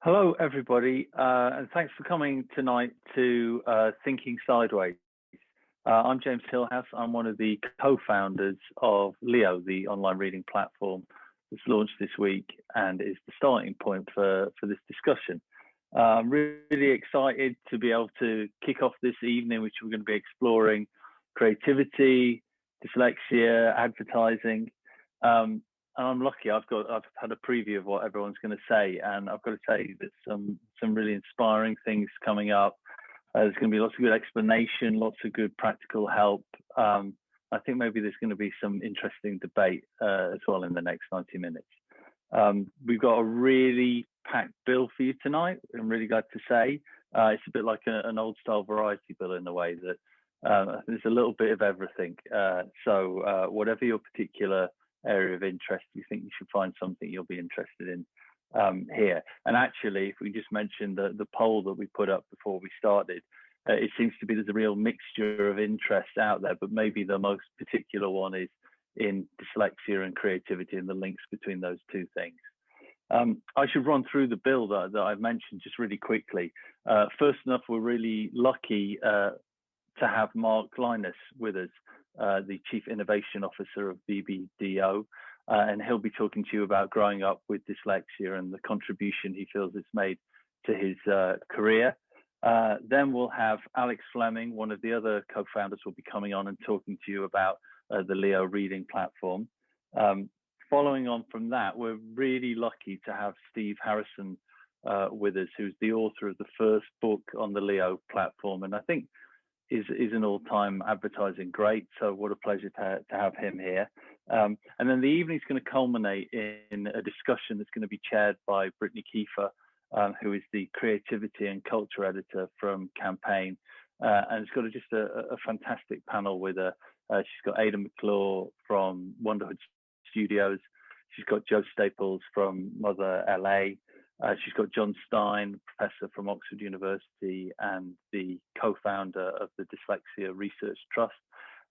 Hello, everybody, and thanks for coming tonight to Thinking Sideways. I'm James Hillhouse. I'm one of the co-founders of Leo, the online reading platform that's launched this week and is the starting point for this discussion. I'm really excited to be able to kick off this evening, which we're going to be exploring creativity, dyslexia, advertising. And I'm lucky. I've had a preview of what everyone's going to say, and I've got to say that some really inspiring things coming up. There's going to be lots of good explanation, lots of good practical help. I think maybe there's going to be some interesting debate as well in the next 90 minutes. We've got a really packed bill for you tonight. I'm really glad to say it's a bit like an old style variety bill in the way that there's a little bit of everything. So whatever your particular area of interest, you think you should find something you'll be interested in here. And actually, if we just mention the poll that we put up before we started, it seems to be there's a real mixture of interests out there, but maybe the most particular one is in dyslexia and creativity and the links between those two things. I should run through the bill that I've mentioned just really quickly. First enough, we're really lucky to have Mark Lainas with us, the Chief Innovation Officer of BBDO, and he'll be talking to you about growing up with dyslexia and the contribution he feels it's made to his career. Then we'll have Alex Fleming, one of the other co-founders, will be coming on and talking to you about the Leo reading platform. Following on from that, we're really lucky to have Steve Harrison with us, who's the author of the first book on the Leo platform, and I think is an all-time advertising great. So what a pleasure to have him here. And then the evening's going to culminate in a discussion that's going to be chaired by Brittaney Kiefer, who is the creativity and culture editor from Campaign. And it's got just a fantastic panel with her. She's got Ada McClure from Wonderhood Studios. She's got Joe Staples from Mother LA. She's got John Stein, professor from Oxford University and the co-founder of the Dyslexia Research Trust.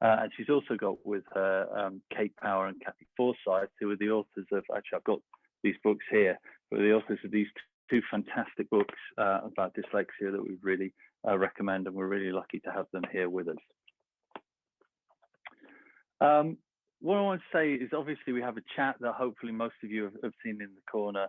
And she's also got with her Kate Power and Kathy Forsyth, who are the authors of, actually I've got these books here, but the authors of these two fantastic books about dyslexia that we really recommend, and we're really lucky to have them here with us. What I want to say is obviously we have a chat that hopefully most of you have seen in the corner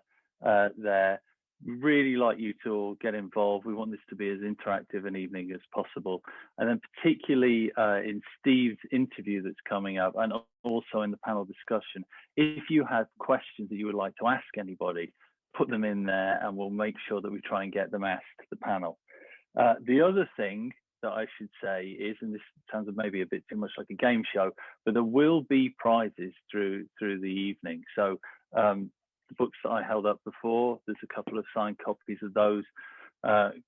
there. We really like you to all get involved. We want this to be as interactive an evening as possible. And then particularly in Steve's interview that's coming up, and also in the panel discussion, if you have questions that you would like to ask anybody, put them in there and we'll make sure that we try and get them asked to the panel. The other thing that I should say is, and this sounds maybe a bit too much like a game show, but there will be prizes through the evening. So the books that I held up before, there's a couple of signed copies of those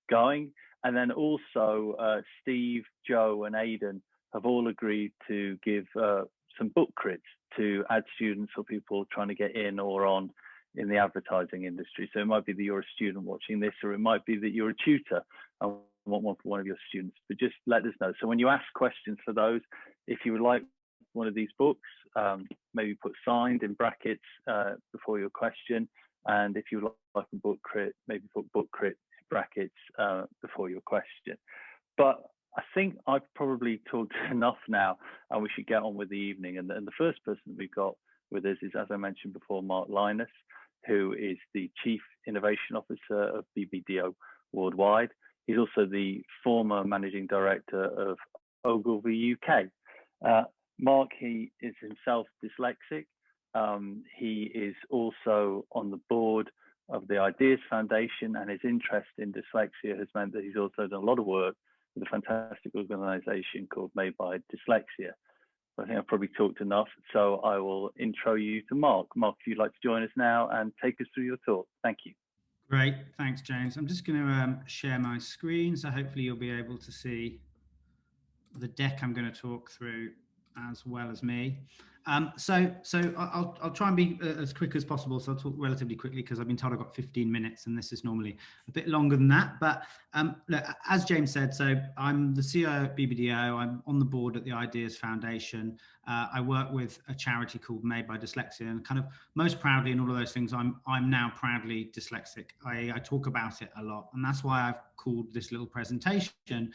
going. And then also Steve, Joe and Aidan have all agreed to give some book crits to ad students or people trying to get in or on in the advertising industry. So it might be that you're a student watching this, or it might be that you're a tutor and want one for one of your students, but just let us know. So when you ask questions for those, if you would like one of these books, maybe put signed in brackets before your question, and if you would like a book crit, maybe put book crit in brackets before your question. But I think I've probably talked enough now, and we should get on with the evening. And the first person that we've got with us is, as I mentioned before, Mark Lainas, who is the Chief Innovation Officer of BBDO Worldwide. He's also the former Managing Director of Ogilvy UK. Mark, he is himself dyslexic. He is also on the board of the Ideas Foundation, and his interest in dyslexia has meant that he's also done a lot of work with a fantastic organization called Made by Dyslexia. I think I've probably talked enough, so I will intro you to Mark. Mark, if you'd like to join us now and take us through your talk. Thank you. Great, thanks, James. I'm just going to share my screen, so hopefully you'll be able to see the deck I'm going to talk through as well as me. I'll try and be as quick as possible. So I'll talk relatively quickly because I've been told I've got 15 minutes and this is normally a bit longer than that. But look, as James said, so I'm the CEO at BBDO. I'm on the board at the Ideas Foundation. I work with a charity called Made by Dyslexia, and kind of most proudly in all of those things, I'm now proudly dyslexic. I talk about it a lot, and that's why I've called this little presentation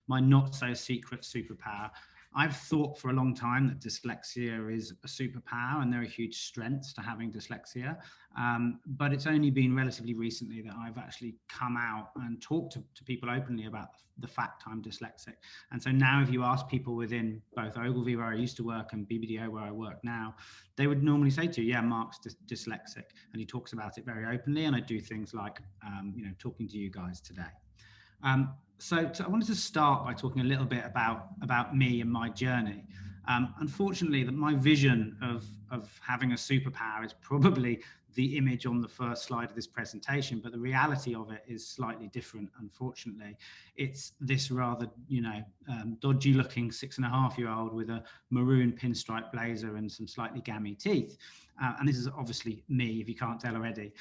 my not so secret superpower. I've thought for a long time that dyslexia is a superpower and there are huge strengths to having dyslexia. But it's only been relatively recently that I've actually come out and talked to people openly about the fact I'm dyslexic. And so now if you ask people within both Ogilvy, where I used to work, and BBDO, where I work now, they would normally say to you, yeah, Mark's dyslexic. And he talks about it very openly. And I do things like, talking to you guys today. So I wanted to start by talking a little bit about me and my journey. Unfortunately, that my vision of having a superpower is probably the image on the first slide of this presentation, but the reality of it is slightly different. Unfortunately, it's this rather, dodgy looking 6.5-year-old with a maroon pinstripe blazer and some slightly gammy teeth. And this is obviously me, if you can't tell already.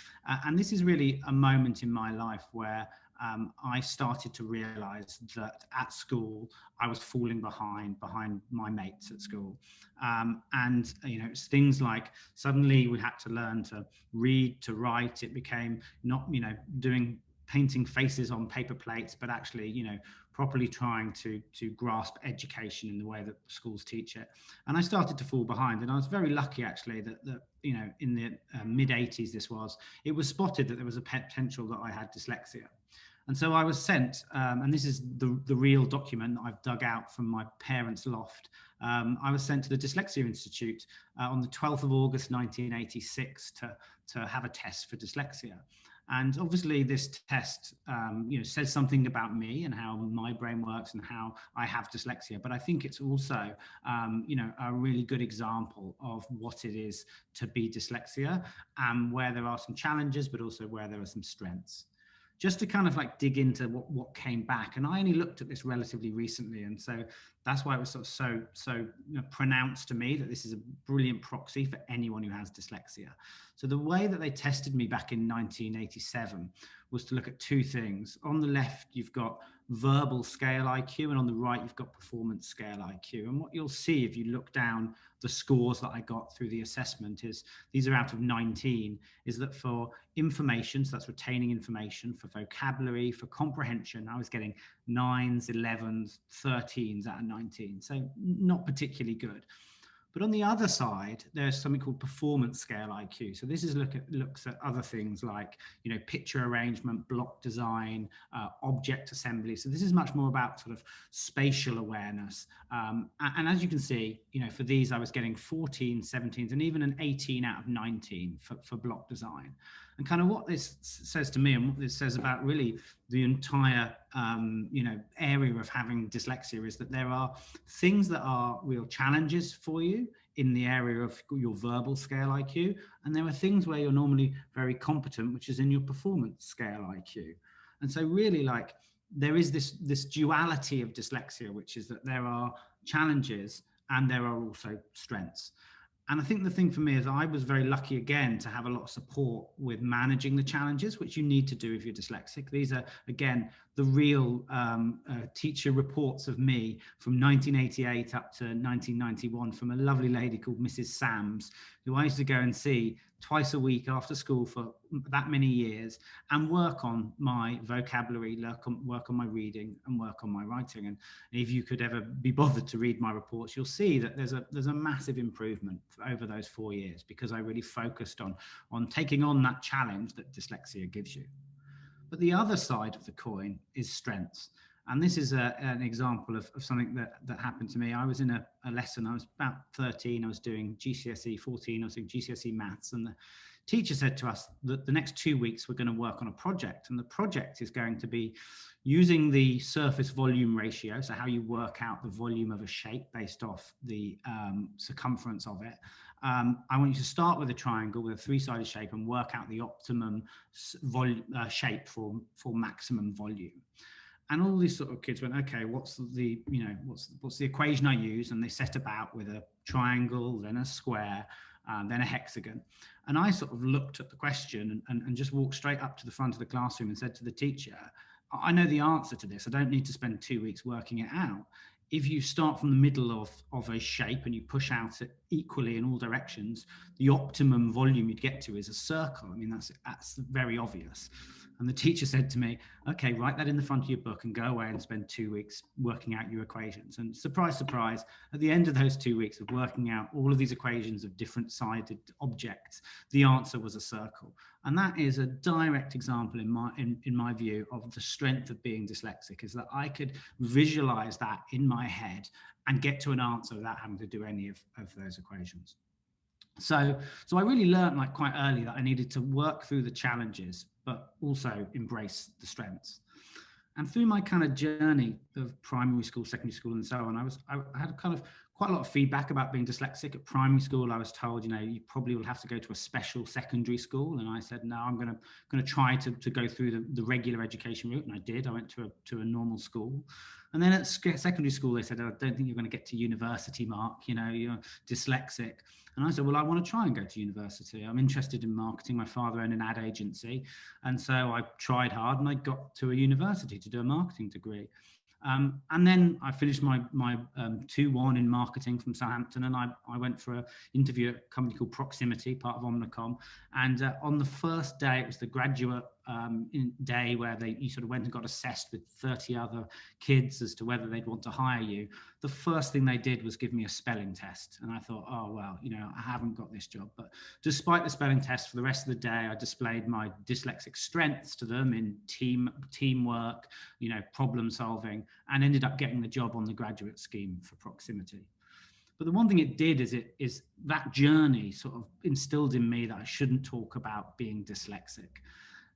And this is really a moment in my life where I started to realize that at school, I was falling behind my mates at school. It's things like suddenly we had to learn to read, to write. It became not, painting faces on paper plates, but actually, properly trying to grasp education in the way that schools teach it. And I started to fall behind. And I was very lucky, actually, that in the mid 80s, it was spotted that there was a potential that I had dyslexia. And so I was sent, and this is the real document that I've dug out from my parents' loft. I was sent to the Dyslexia Institute on the 12th of August, 1986 to have a test for dyslexia. And obviously this test, says something about me and how my brain works and how I have dyslexia. But I think it's also, a really good example of what it is to be dyslexia, and where there are some challenges, but also where there are some strengths. Just to kind of like dig into what came back. And I only looked at this relatively recently. And so that's why it was so pronounced to me that this is a brilliant proxy for anyone who has dyslexia. So the way that they tested me back in 1987 was to look at two things. On the left, you've got verbal scale IQ, and on the right, you've got performance scale IQ. And what you'll see if you look down the scores that I got through the assessment is, these are out of 19, is that for information, so that's retaining information, for vocabulary, for comprehension, I was getting 9s, 11s, 13s out of 19. So not particularly good. But on the other side, there's something called performance scale IQ. So this is looks at other things like, picture arrangement, block design, object assembly. So this is much more about sort of spatial awareness. And as you can see, for these, I was getting 14, 17s, and even an 18 out of 19 for block design. And kind of what this says to me, and what this says about really the entire, area of having dyslexia, is that there are things that are real challenges for you in the area of your verbal scale IQ. And there are things where you're normally very competent, which is in your performance scale IQ. And so really, there is this duality of dyslexia, which is that there are challenges and there are also strengths. And I think the thing for me is I was very lucky again to have a lot of support with managing the challenges, which you need to do if you're dyslexic. These are, again, the real teacher reports of me from 1988 up to 1991 from a lovely lady called Mrs. Sams, who I used to go and see twice a week after school for that many years, and work on my vocabulary, work on my reading, and work on my writing. And if you could ever be bothered to read my reports, you'll see that there's a massive improvement over those 4 years, because I really focused on taking on that challenge that dyslexia gives you. But the other side of the coin is strengths. And this is an example of something that happened to me. I was in a lesson, I was about 13, I was doing GCSE 14, I was doing GCSE maths, and the teacher said to us that the next 2 weeks we're going to work on a project, and the project is going to be using the surface volume ratio, so how you work out the volume of a shape based off the circumference of it. I want you to start with a triangle with a three-sided shape and work out the optimum shape for maximum volume. And all these sort of kids went, okay, what's the equation I use? And they set about with a triangle, then a square, then a hexagon. And I sort of looked at the question and just walked straight up to the front of the classroom and said to the teacher, I know the answer to this. I don't need to spend 2 weeks working it out. If you start from the middle of a shape and you push out it equally in all directions, the optimum volume you'd get to is a circle. I mean, that's very obvious. And the teacher said to me, okay, write that in the front of your book and go away and spend 2 weeks working out your equations. And surprise, surprise, at the end of those 2 weeks of working out all of these equations of different sided objects, the answer was a circle. And that is a direct example in my view of the strength of being dyslexic, is that I could visualize that in my head and get to an answer without having to do any of those equations. So I really learned like quite early that I needed to work through the challenges, but also embrace the strengths. And through my kind of journey of primary school, secondary school, and so on, I had kind of quite a lot of feedback about being dyslexic. At primary school, I was told, you probably will have to go to a special secondary school. And I said, no, I'm going to try to go through the regular education route. And I did. I went to a normal school. And then at secondary school, they said, I don't think you're going to get to university, Mark. You're dyslexic. And I said, well, I want to try and go to university. I'm interested in marketing. My father owned an ad agency. And so I tried hard and I got to a university to do a marketing degree. And then I finished my 2-1 in marketing from Southampton, and I went for an interview at a company called Proximity, part of Omnicom. And on the first day, it was the graduate day where you sort of went and got assessed with 30 other kids as to whether they'd want to hire you. The first thing they did was give me a spelling test. And I thought, oh, well, I haven't got this job. But despite the spelling test, for the rest of the day, I displayed my dyslexic strengths to them in teamwork, problem solving, and ended up getting the job on the graduate scheme for Proximity. But the one thing it did is that journey sort of instilled in me that I shouldn't talk about being dyslexic.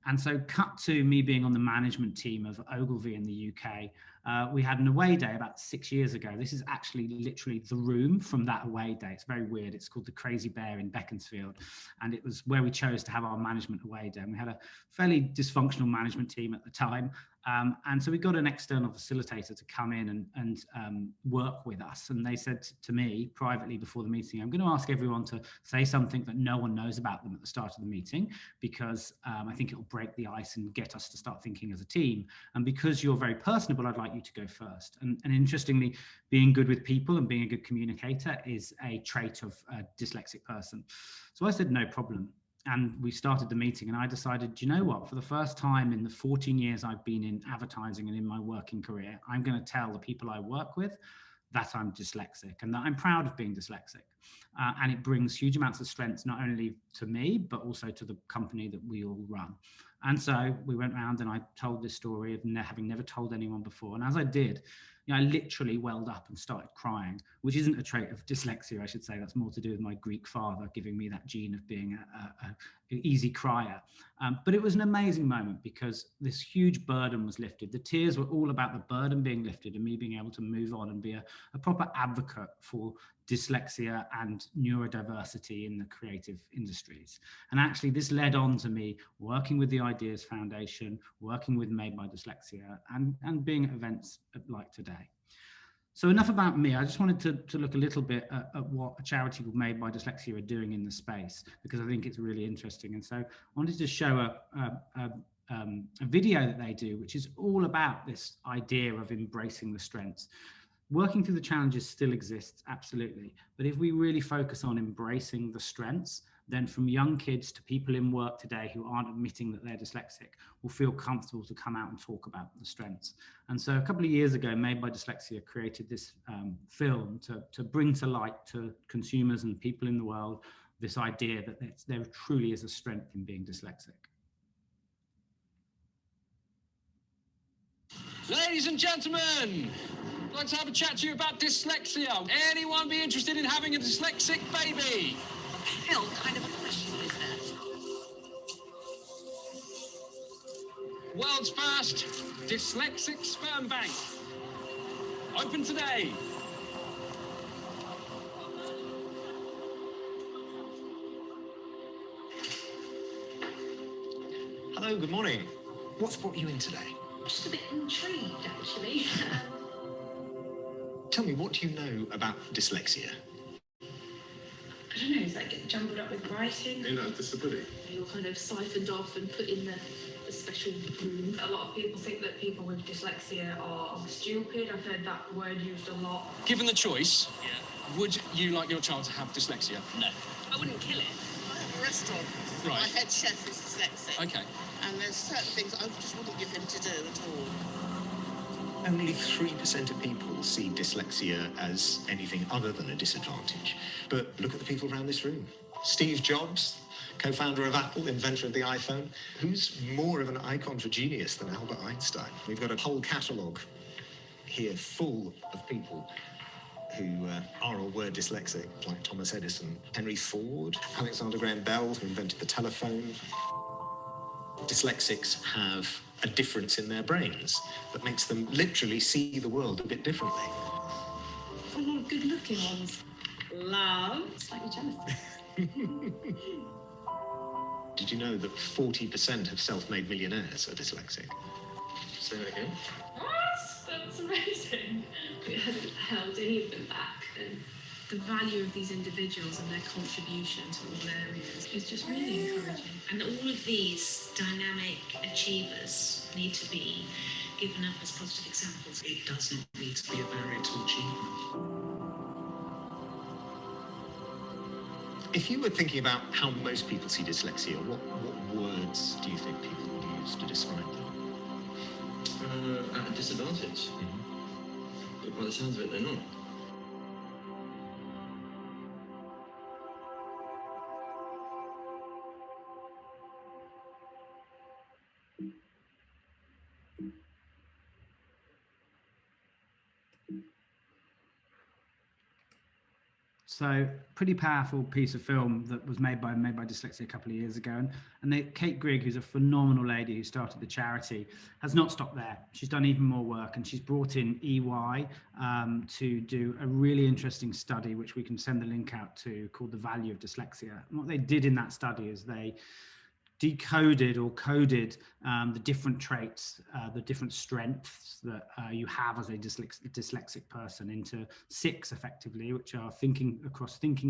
And so cut to me being on the management team of Ogilvy in the UK. We had an away day about 6 years ago. This is actually literally the room from that away day. It's very weird. It's called the Crazy Bear in Beaconsfield. And it was where we chose to have our management away day. And we had a fairly dysfunctional management team at the time. And so we got an external facilitator to come in and work with us. And they said to me privately before the meeting, I'm going to ask everyone to say something that no one knows about them at the start of the meeting, because I think it'll break the ice and get us to start thinking as a team. And because you're very personable, I'd like you to go first. And interestingly, being good with people and being a good communicator is a trait of a dyslexic person. So I said, no problem. And we started the meeting, and I decided, you know what, for the first time in the 14 years I've been in advertising and in my working career, I'm going to tell the people I work with that I'm dyslexic and that I'm proud of being dyslexic. And it brings huge amounts of strength, not only to me, but also to the company that we all run. And so we went around and I told this story of having never told anyone before. And as I did, I literally welled up and started crying, which isn't a trait of dyslexia, I should say. That's more to do with my Greek father giving me that gene of being an easy crier. But it was an amazing moment because this huge burden was lifted. The tears were all about the burden being lifted and me being able to move on and be a proper advocate for dyslexia and neurodiversity in the creative industries. And actually this led on to me working with the Ideas Foundation, working with Made by Dyslexia, and being at events like today. So enough about me. I just wanted to look a little bit at what a charity called Made by Dyslexia are doing in the space, because I think it's really interesting. And so I wanted to show a video that they do, which is all about this idea of embracing the strengths. Working through the challenges still exists, absolutely. But if we really focus on embracing the strengths, then from young kids to people in work today who aren't admitting that they're dyslexic will feel comfortable to come out and talk about the strengths. And so a couple of years ago, Made by Dyslexia created this film to bring to light to consumers and people in the world this idea that there truly is a strength in being dyslexic. Ladies and gentlemen, I'd like to have a chat to you about dyslexia. Anyone be interested in having a dyslexic baby? What the hell kind of a question is that? World's first dyslexic sperm bank. Open today. Hello, good morning. What's brought you in today? Just a bit intrigued, actually. Tell me, what do you know about dyslexia? I don't know, it's like jumbled up with writing. You know, disability. You're kind of siphoned off and put in the special room. A lot of people think that people with dyslexia are stupid. I've heard that word used a lot. Given the choice, would you like your child to have dyslexia? No, I wouldn't kill it. I have a restaurant. Right. My head chef is dyslexic. Okay. And there's certain things I just wouldn't give him to do at all. Only 3% of people see dyslexia as anything other than a disadvantage. But look at the people around this room. Steve Jobs, co-founder of Apple, inventor of the iPhone. Who's more of an icon for genius than Albert Einstein? We've got a whole catalogue here full of people who are or were dyslexic, like Thomas Edison, Henry Ford, Alexander Graham Bell, who invented the telephone. Dyslexics have a difference in their brains that makes them literally see the world a bit differently. A lot of good-looking ones. Love. Slightly jealous. Did you know that 40% of self-made millionaires are dyslexic? Say that again. What? That's amazing. It hasn't held any of them back. And the value of these individuals and their contribution to all areas is just really encouraging. And all of these dynamic achievers need to be given up as positive examples. It doesn't need to be a barrier to achievement. If you were thinking about how most people see dyslexia, what words do you think people would use to describe them? At a disadvantage. But by the sounds of it, they're not. So pretty powerful piece of film that was made by Dyslexia a couple of years ago. And Kate Grigg, who's a phenomenal lady who started the charity, has not stopped there. She's done even more work, and she's brought in EY to do a really interesting study, which we can send the link out to, called The Value of Dyslexia. And what they did in that study is they decoded or coded the different traits, the different strengths that you have as a dyslexic person into 6 effectively, which are thinking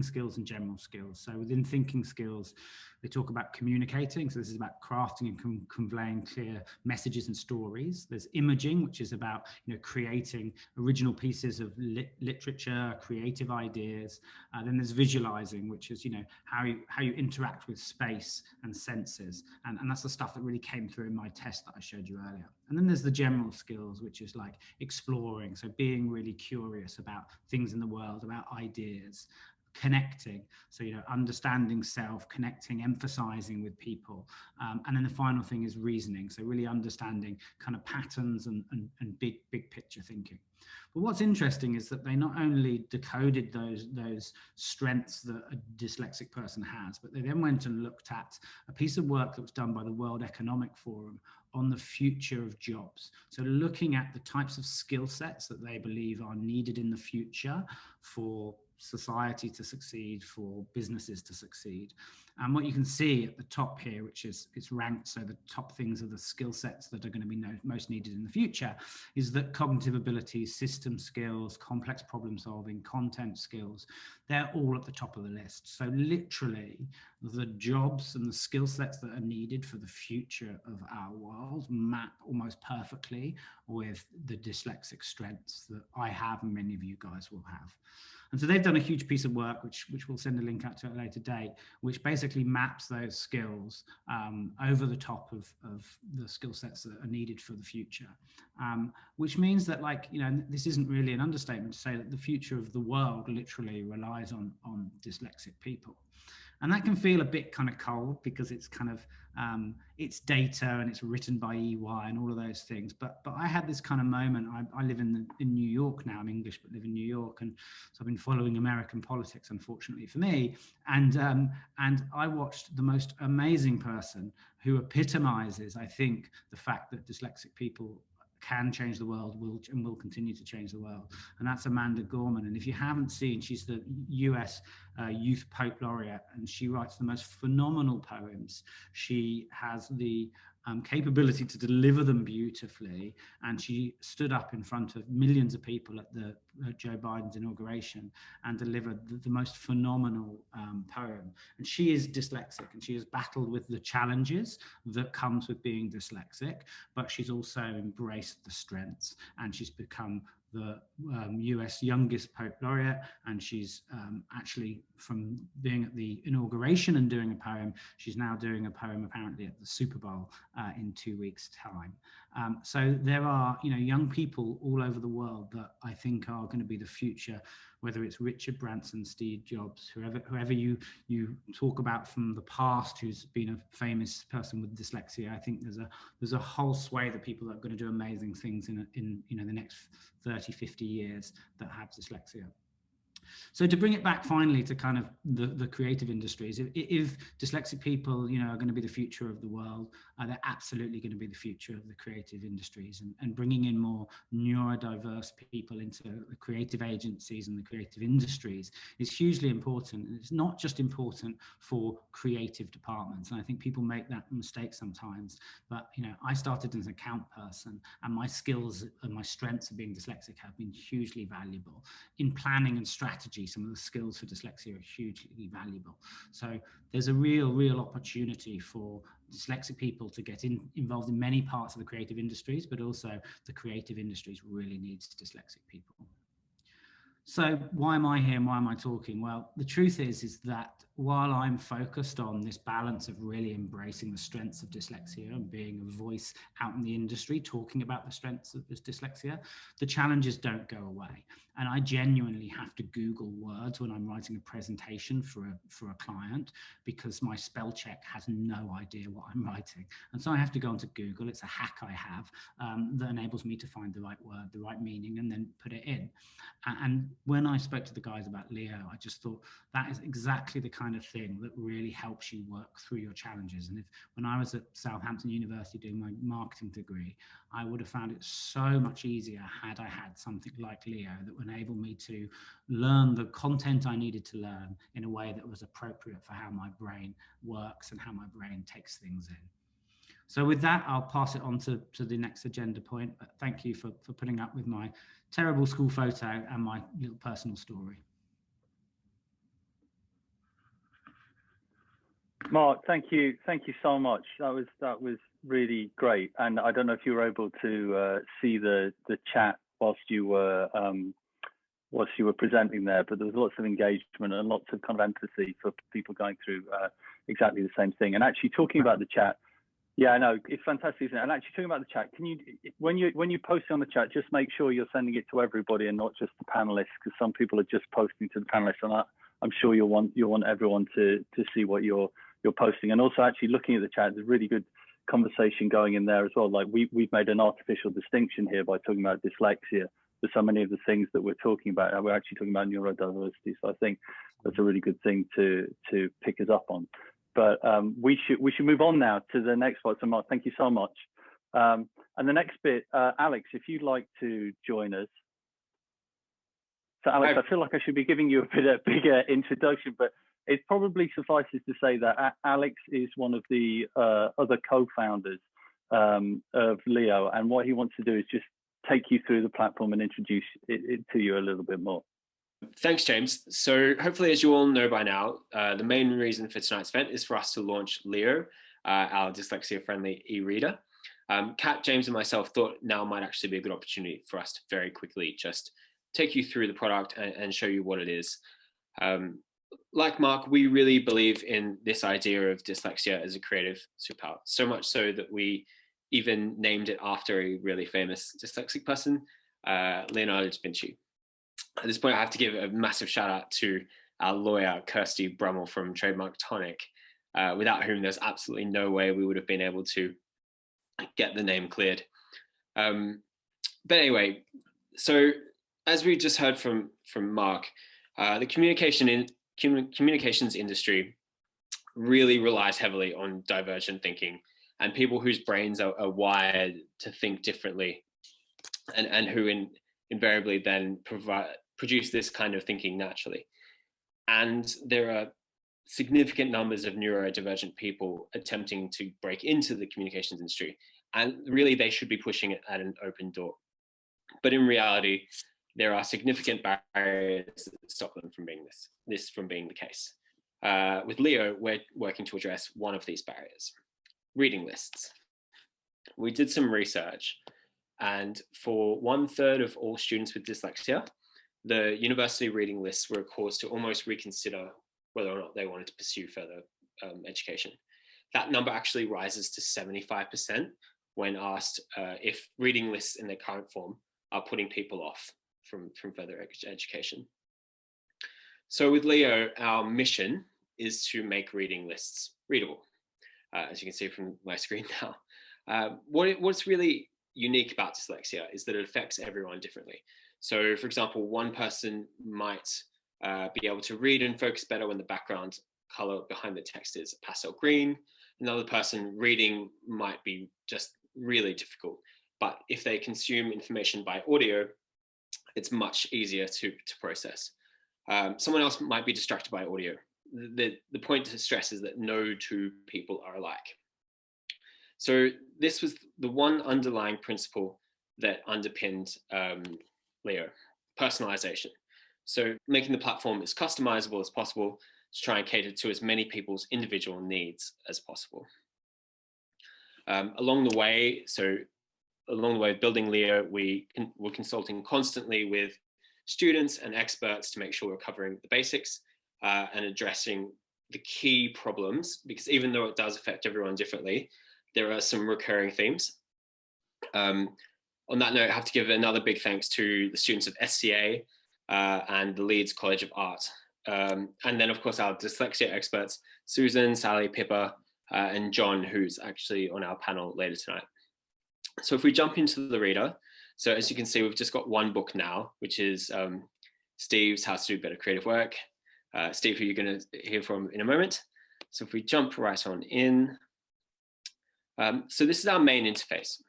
skills and general skills. So within thinking skills, they talk about communicating. So this is about crafting and conveying clear messages and stories. There's imaging, which is about creating original pieces of literature, creative ideas. Then there's visualizing, which is how you interact with space and senses, and that's the stuff that really came through in my test that I showed you earlier. And then there's the general skills, which is like exploring, so being really curious about things in the world, about ideas. Connecting, so understanding self, connecting, emphasizing with people, and then the final thing is reasoning, so really understanding kind of patterns and big picture thinking. But what's interesting is that they not only decoded those strengths that a dyslexic person has, but they then went and looked at a piece of work that was done by the World Economic Forum on the future of jobs. So looking at the types of skill sets that they believe are needed in the future for society to succeed, for businesses to succeed. And what you can see at the top here, which is it's ranked, so the top things are the skill sets that are going to be most needed in the future, is that cognitive abilities, system skills, complex problem solving, content skills, they're all at the top of the list. So literally the jobs and the skill sets that are needed for the future of our world map almost perfectly with the dyslexic strengths that I have and many of you guys will have. And so they've done a huge piece of work, which we'll send a link out to at a later date, which basically maps those skills over the top of the skill sets that are needed for the future. Which means that, this isn't really an understatement to say that the future of the world literally relies on dyslexic people. And that can feel a bit kind of cold because it's kind of, it's data and it's written by EY and all of those things. But I had this kind of moment. I live in New York now. I'm English, but live in New York. And so I've been following American politics, unfortunately for me. And I watched the most amazing person who epitomizes, I think, the fact that dyslexic people can change the world, will continue to change the world, and that's Amanda Gorman. And if you haven't seen, she's the US youth Pope Laureate, and she writes the most phenomenal poems. She has the capability to deliver them beautifully, and she stood up in front of millions of people at the Joe Biden's inauguration and delivered the most phenomenal poem. And she is dyslexic, and she has battled with the challenges that comes with being dyslexic, but she's also embraced the strengths, and she's become the US youngest Pope Laureate, and she's actually, from being at the inauguration and doing a poem, she's now doing a poem apparently at the Super Bowl in 2 weeks' time. So there are, you know, young people all over the world that I think are going to be the future, whether it's Richard Branson, Steve Jobs, whoever you talk about from the past who's been a famous person with dyslexia. I think there's a whole swathe of people that are going to do amazing things in you know, the next 30, 50 years that have dyslexia. So to bring it back finally to kind of the creative industries, if dyslexic people, you know, are going to be the future of the world, they're absolutely going to be the future of the creative industries, and bringing in more neurodiverse people into the creative agencies and the creative industries is hugely important. And it's not just important for creative departments. And I think people make that mistake sometimes, but, you know, I started as an account person, and my skills and my strengths of being dyslexic have been hugely valuable in planning and strategy. Some of the skills for dyslexia are hugely valuable. So there's a real opportunity for dyslexic people to get involved in many parts of the creative industries, but also the creative industries really needs dyslexic people. So why am I here and why am I talking? Well, the truth is that while I'm focused on this balance of really embracing the strengths of dyslexia and being a voice out in the industry, talking about the strengths of this dyslexia, the challenges don't go away. And I genuinely have to Google words when I'm writing a presentation for a client, because my spell check has no idea what I'm writing. And so I have to go onto Google. It's a hack I have that enables me to find the right word, the right meaning, and then put it in. And when I spoke to the guys about Leo, I just thought that is exactly the kind of thing that really helps you work through your challenges. And when I was at Southampton University doing my marketing degree, I would have found it so much easier had I had something like Leo that would enable me to learn the content I needed to learn in a way that was appropriate for how my brain works and how my brain takes things in. So with that, I'll pass it on to the next agenda point. But thank you for putting up with my terrible school photo and my little personal story. Mark, thank you so much. That was really great. And I don't know if you were able to see the chat whilst you were presenting there, but there was lots of engagement and lots of kind of empathy for people going through exactly the same thing. And actually talking about the chat, yeah, I know, it's fantastic, isn't it? And actually talking about the chat, can you, when you post on the chat, just make sure you're sending it to everybody and not just the panelists, because some people are just posting to the panelists, and I'm sure you'll want everyone to see what you're posting. And also actually looking at the chat, there's a really good conversation going in there as well. Like we've made an artificial distinction here by talking about dyslexia, but so many of the things that we're talking about, we're actually talking about neurodiversity. So I think that's a really good thing to pick us up on. But we should move on now to the next part. So Mark, thank you so much. And the next bit, Alex, if you'd like to join us. So Alex, I feel like I should be giving you a bigger introduction, but it probably suffices to say that Alex is one of the other co-founders of Leo, and what he wants to do is just take you through the platform and introduce it to you a little bit more. Thanks, James. So hopefully, as you all know by now, the main reason for tonight's event is for us to launch Leo, our dyslexia-friendly e-reader. Kat, James, and myself thought now might actually be a good opportunity for us to very quickly just take you through the product and show you what it is. Like Mark, we really believe in this idea of dyslexia as a creative superpower, so much so that we even named it after a really famous dyslexic person, Leonardo da Vinci. At this point, I have to give a massive shout out to our lawyer, Kirsty Brummel from Trademark Tonic, without whom there's absolutely no way we would have been able to get the name cleared. But anyway, so as we just heard from Mark, the communications industry really relies heavily on divergent thinking and people whose brains are wired to think differently, and who invariably then produce this kind of thinking naturally. And there are significant numbers of neurodivergent people attempting to break into the communications industry. And really, they should be pushing it at an open door. But in reality, there are significant barriers that stop them from being this from being the case. With Leo, we're working to address one of these barriers: reading lists. We did some research, and for 1/3 of all students with dyslexia, the university reading lists were a cause to almost reconsider whether or not they wanted to pursue further education. That number actually rises to 75% when asked if reading lists in their current form are putting people off from further education. So with Leo, our mission is to make reading lists readable, as you can see from my screen now. What's really unique about dyslexia is that it affects everyone differently. So for example, one person might be able to read and focus better when the background color behind the text is pastel green. Another person reading might be just really difficult, but if they consume information by audio, it's much easier to process. Someone else might be distracted by audio. The point to stress is that no two people are alike. So this was the one underlying principle that underpinned Leo: personalization. So making the platform as customizable as possible to try and cater to as many people's individual needs as possible. Along the way of building Leo, we're consulting constantly with students and experts to make sure we're covering the basics and addressing the key problems, because even though it does affect everyone differently, there are some recurring themes. On that note, I have to give another big thanks to the students of SCA and the Leeds College of Art. And then of course our dyslexia experts, Susan, Sally, Pippa, and John, who's actually on our panel later tonight. So if we jump into the reader, so as you can see, we've just got one book now, which is Steve's How to Do Better Creative Work. Steve, who you're going to hear from in a moment. So if we jump right on in. So this is our main interface.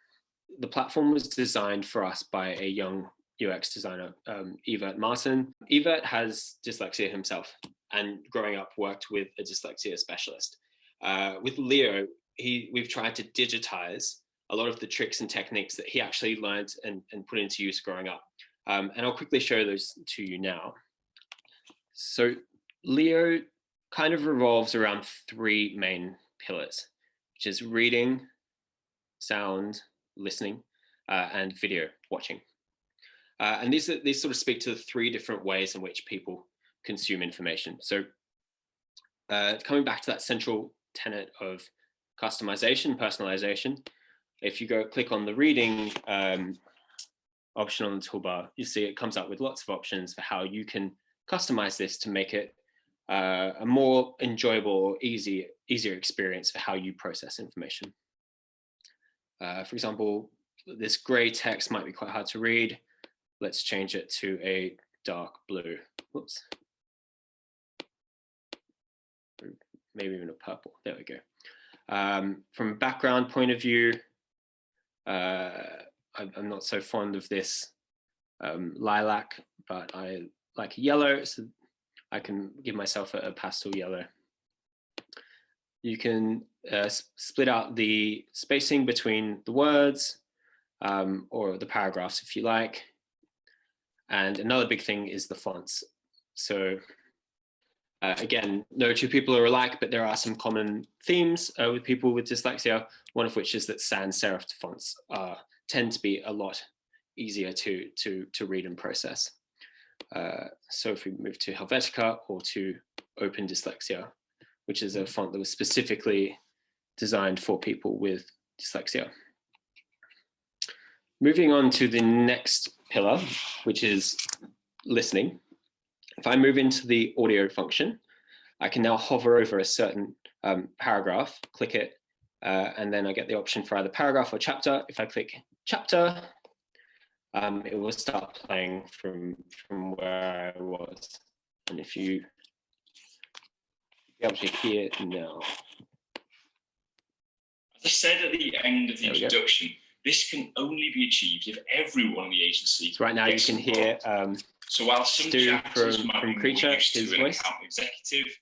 The platform was designed for us by a young UX designer, Evert Martin. Evert has dyslexia himself, and growing up worked with a dyslexia specialist. With Leo, we've tried to digitize a lot of the tricks and techniques that he actually learned and put into use growing up. And I'll quickly show those to you now. So Leo kind of revolves around three main pillars, which is reading, sound, listening, and video watching. And these sort of speak to the three different ways in which people consume information. So coming back to that central tenet of customization, personalization, if you click on the reading option on the toolbar, you see it comes up with lots of options for how you can customize this to make it a more enjoyable or easier experience for how you process information. For example, this gray text might be quite hard to read. Let's change it to a dark blue. Whoops. Maybe even a purple. There we go. From a background point of view, I'm not so fond of this lilac, but I like yellow, so I can give myself a pastel yellow. You can split out the spacing between the words or the paragraphs if you like. And another big thing is the fonts. So again, no two people are alike, but there are some common themes with people with dyslexia, one of which is that sans serif fonts tend to be a lot easier to read and process. So if we move to Helvetica or to Open Dyslexia, which is a font that was specifically designed for people with dyslexia. Moving on to the next pillar, which is listening. If I move into the audio function, I can now hover over a certain paragraph, click it, and then I get the option for either paragraph or chapter. If I click chapter, it will start playing from where I was. And if you be able to hear it now. As I said at the end of the introduction, this can only be achieved if everyone in the agency. So right now you can hear So while some chapters might be more used to an account executive,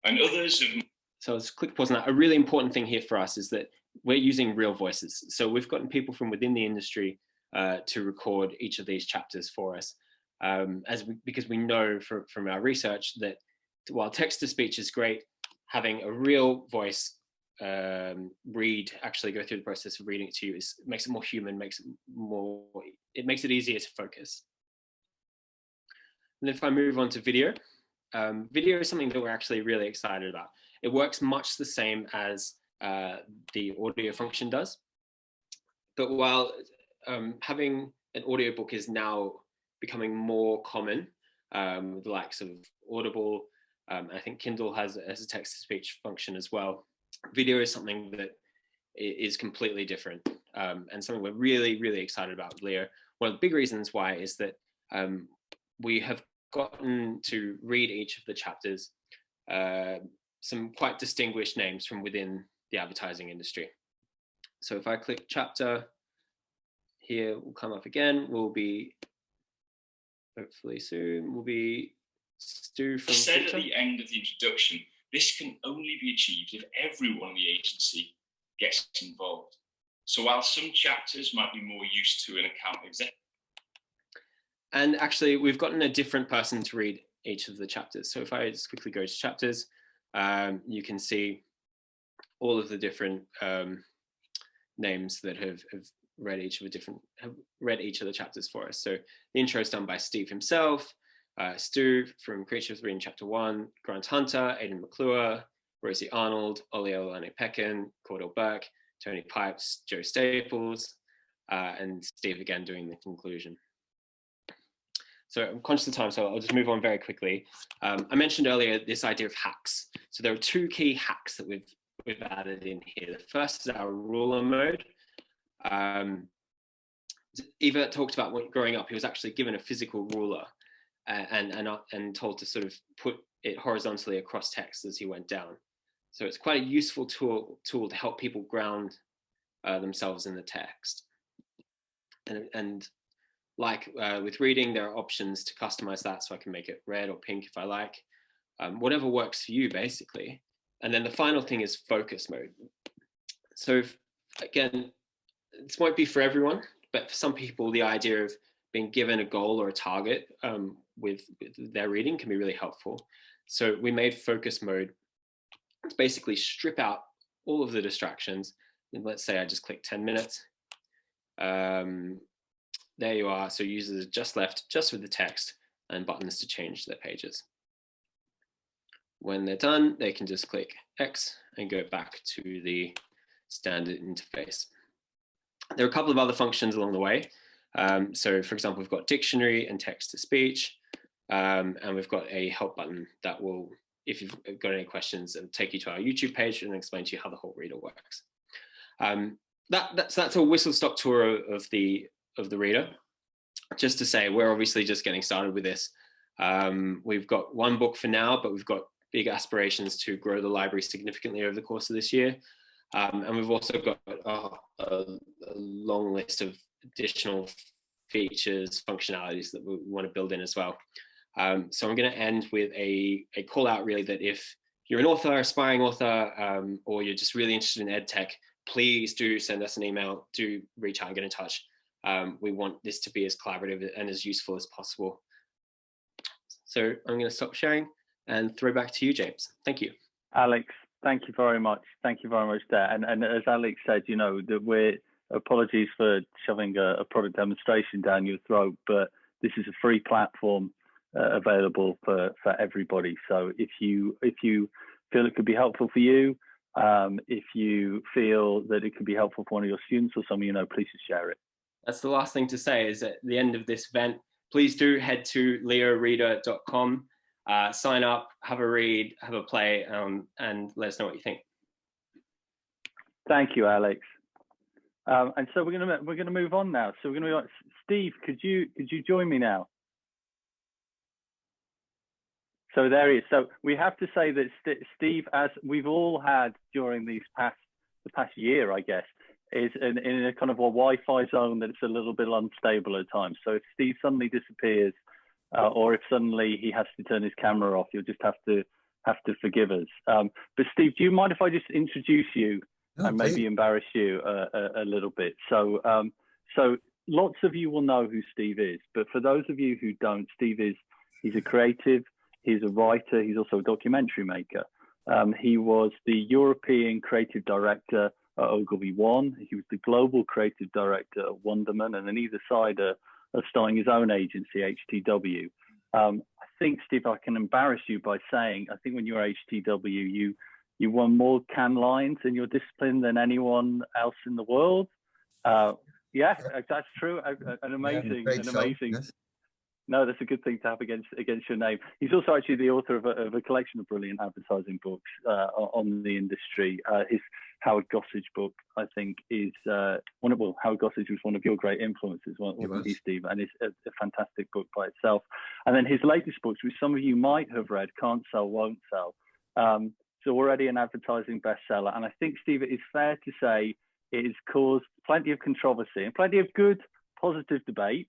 and others have... So let's click pause on that. A really important thing here for us is that we're using real voices. So we've gotten people from within the industry to record each of these chapters for us, because we know from our research that while text-to-speech is great, having a real voice actually go through the process of reading it to you makes it more human, makes it easier to focus. And then if I move on to video, video is something that we're actually really excited about. It works much the same as the audio function does. But while having an audiobook is now becoming more common, with the likes of Audible, I think Kindle has a text-to-speech function as well. Video is something that is completely different, and something we're really, really excited about with Leo. One of the big reasons why is that we have gotten to read each of the chapters, some quite distinguished names from within the advertising industry. So if I click chapter, here will come up again, will be, hopefully soon, will be Stu from... I said at the end of the introduction, this can only be achieved if everyone in the agency gets involved. So while some chapters might be more used to an account executive. And actually, we've gotten a different person to read each of the chapters. So if I just quickly go to chapters, you can see all of the different names that have read each of the chapters for us. So the intro is done by Steve himself, Stu from Creatures reading chapter 1, Grant Hunter, Aidan McClure, Rosie Arnold, Ollie Olane-Pekin, Cordell Burke, Tony Pipes, Joe Staples, and Steve again doing the conclusion. So I'm conscious of time, so I'll just move on very quickly. I mentioned earlier this idea of hacks. So there are two key hacks that we've added in here. The first is our ruler mode. Eva talked about when growing up, he was actually given a physical ruler and told to sort of put it horizontally across text as he went down. So it's quite a useful tool to help people ground themselves in the text. And like with reading, there are options to customize that, so I can make it red or pink if I like, whatever works for you basically. And then the final thing is focus mode. So again, this won't be for everyone, but for some people, the idea of being given a goal or a target with their reading can be really helpful. So we made focus mode to basically strip out all of the distractions. And let's say I just click 10 minutes. There you are. So users just left just with the text and buttons to change their pages. When they're done, they can just click X and go back to the standard interface. There are a couple of other functions along the way. So for example, we've got dictionary and text to speech, and we've got a help button that will, if you've got any questions, take you to our YouTube page and explain to you how the whole reader works. That's a whistle-stop tour of the reader. Just to say, we're obviously just getting started with this. We've got one book for now, but we've got big aspirations to grow the library significantly over the course of this year. And we've also got a long list of additional features, functionalities that we want to build in as well. So I'm going to end with a call out really that if you're an author, aspiring author, or you're just really interested in EdTech, please do send us an email, do reach out and get in touch. We want this to be as collaborative and as useful as possible. So I'm going to stop sharing and throw back to you, James. Thank you. Alex, thank you very much. Thank you very much there. And as Alex said, you know, that apologies for shoving a product demonstration down your throat, but this is a free platform available for everybody. So if you feel it could be helpful for you, if you feel that it could be helpful for one of your students or someone you know, please just share it. That's the last thing to say is at the end of this event, please do head to leoreader.com, sign up, have a read, have a play, and let us know what you think. Thank you, Alex. And so we're gonna move on now. So we're gonna move on. Steve, could you join me now? So there he is. So we have to say that Steve, as we've all had during the past year, I guess, is in a kind of a Wi-Fi zone that's a little bit unstable at times. So if Steve suddenly disappears, or if suddenly he has to turn his camera off, you'll just have to forgive us. But Steve, do you mind if I just introduce you and maybe embarrass you a little bit? So lots of you will know who Steve is, but for those of you who don't, he's a creative, he's a writer, he's also a documentary maker. He was the European creative director at Ogilvy One. He was the global creative director at Wonderman, and on either side of starting his own agency, HTW. I think, Steve, I can embarrass you by saying, I think when you were HTW, you won more Cannes Lions in your discipline than anyone else in the world. Yeah, that's true. An amazing. Yes. No, that's a good thing to have against your name. He's also actually the author of a collection of brilliant advertising books on the industry. His Howard Gossage book, I think, is Howard Gossage was one of your great influences, wasn't he, Steve? And it's a fantastic book by itself. And then his latest books, which some of you might have read, Can't Sell, Won't Sell. It's already an advertising bestseller. And I think, Steve, it is fair to say it has caused plenty of controversy and plenty of good, positive debate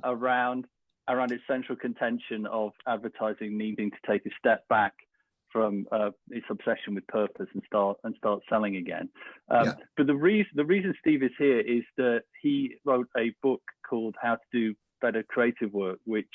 around its central contention of advertising needing to take a step back from its obsession with purpose and start selling again. But the reason Steve is here is that he wrote a book called How to Do Better Creative Work, which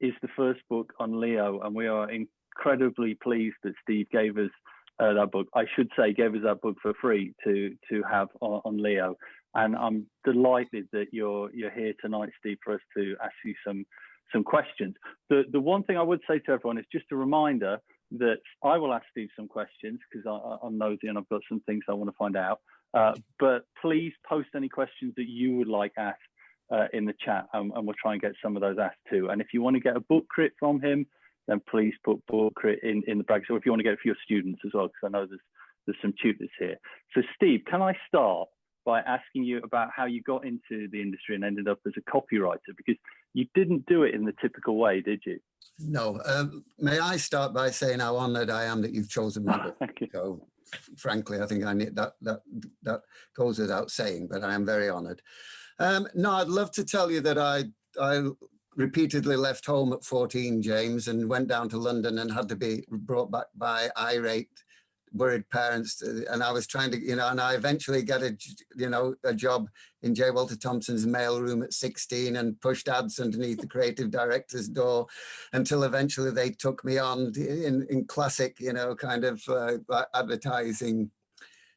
is the first book on Leo, and we are incredibly pleased that Steve gave us that book. I should say, gave us that book for free to have on Leo. And I'm delighted that you're here tonight, Steve, for us to ask you some questions. The one thing I would say to everyone is just a reminder that I will ask Steve some questions because I'm nosy and I've got some things I want to find out. But please post any questions that you would like asked in the chat, and we'll try and get some of those asked too. And if you want to get a book crit from him, then please put book crit in the brackets, or if you want to get it for your students as well, because I know there's some tutors here. So Steve, can I start by asking you about how you got into the industry and ended up as a copywriter, because you didn't do it in the typical way, did you? No. May I start by saying how honoured I am that you've chosen me? So, frankly, I think I need that goes without saying, but I am very honoured. No, I'd love to tell you that I repeatedly left home at 14, James, and went down to London and had to be brought back by irate, worried parents, and I was trying to, and I eventually got a job in J. Walter Thompson's mailroom at 16 and pushed ads underneath the creative director's door until eventually they took me on in classic, kind of advertising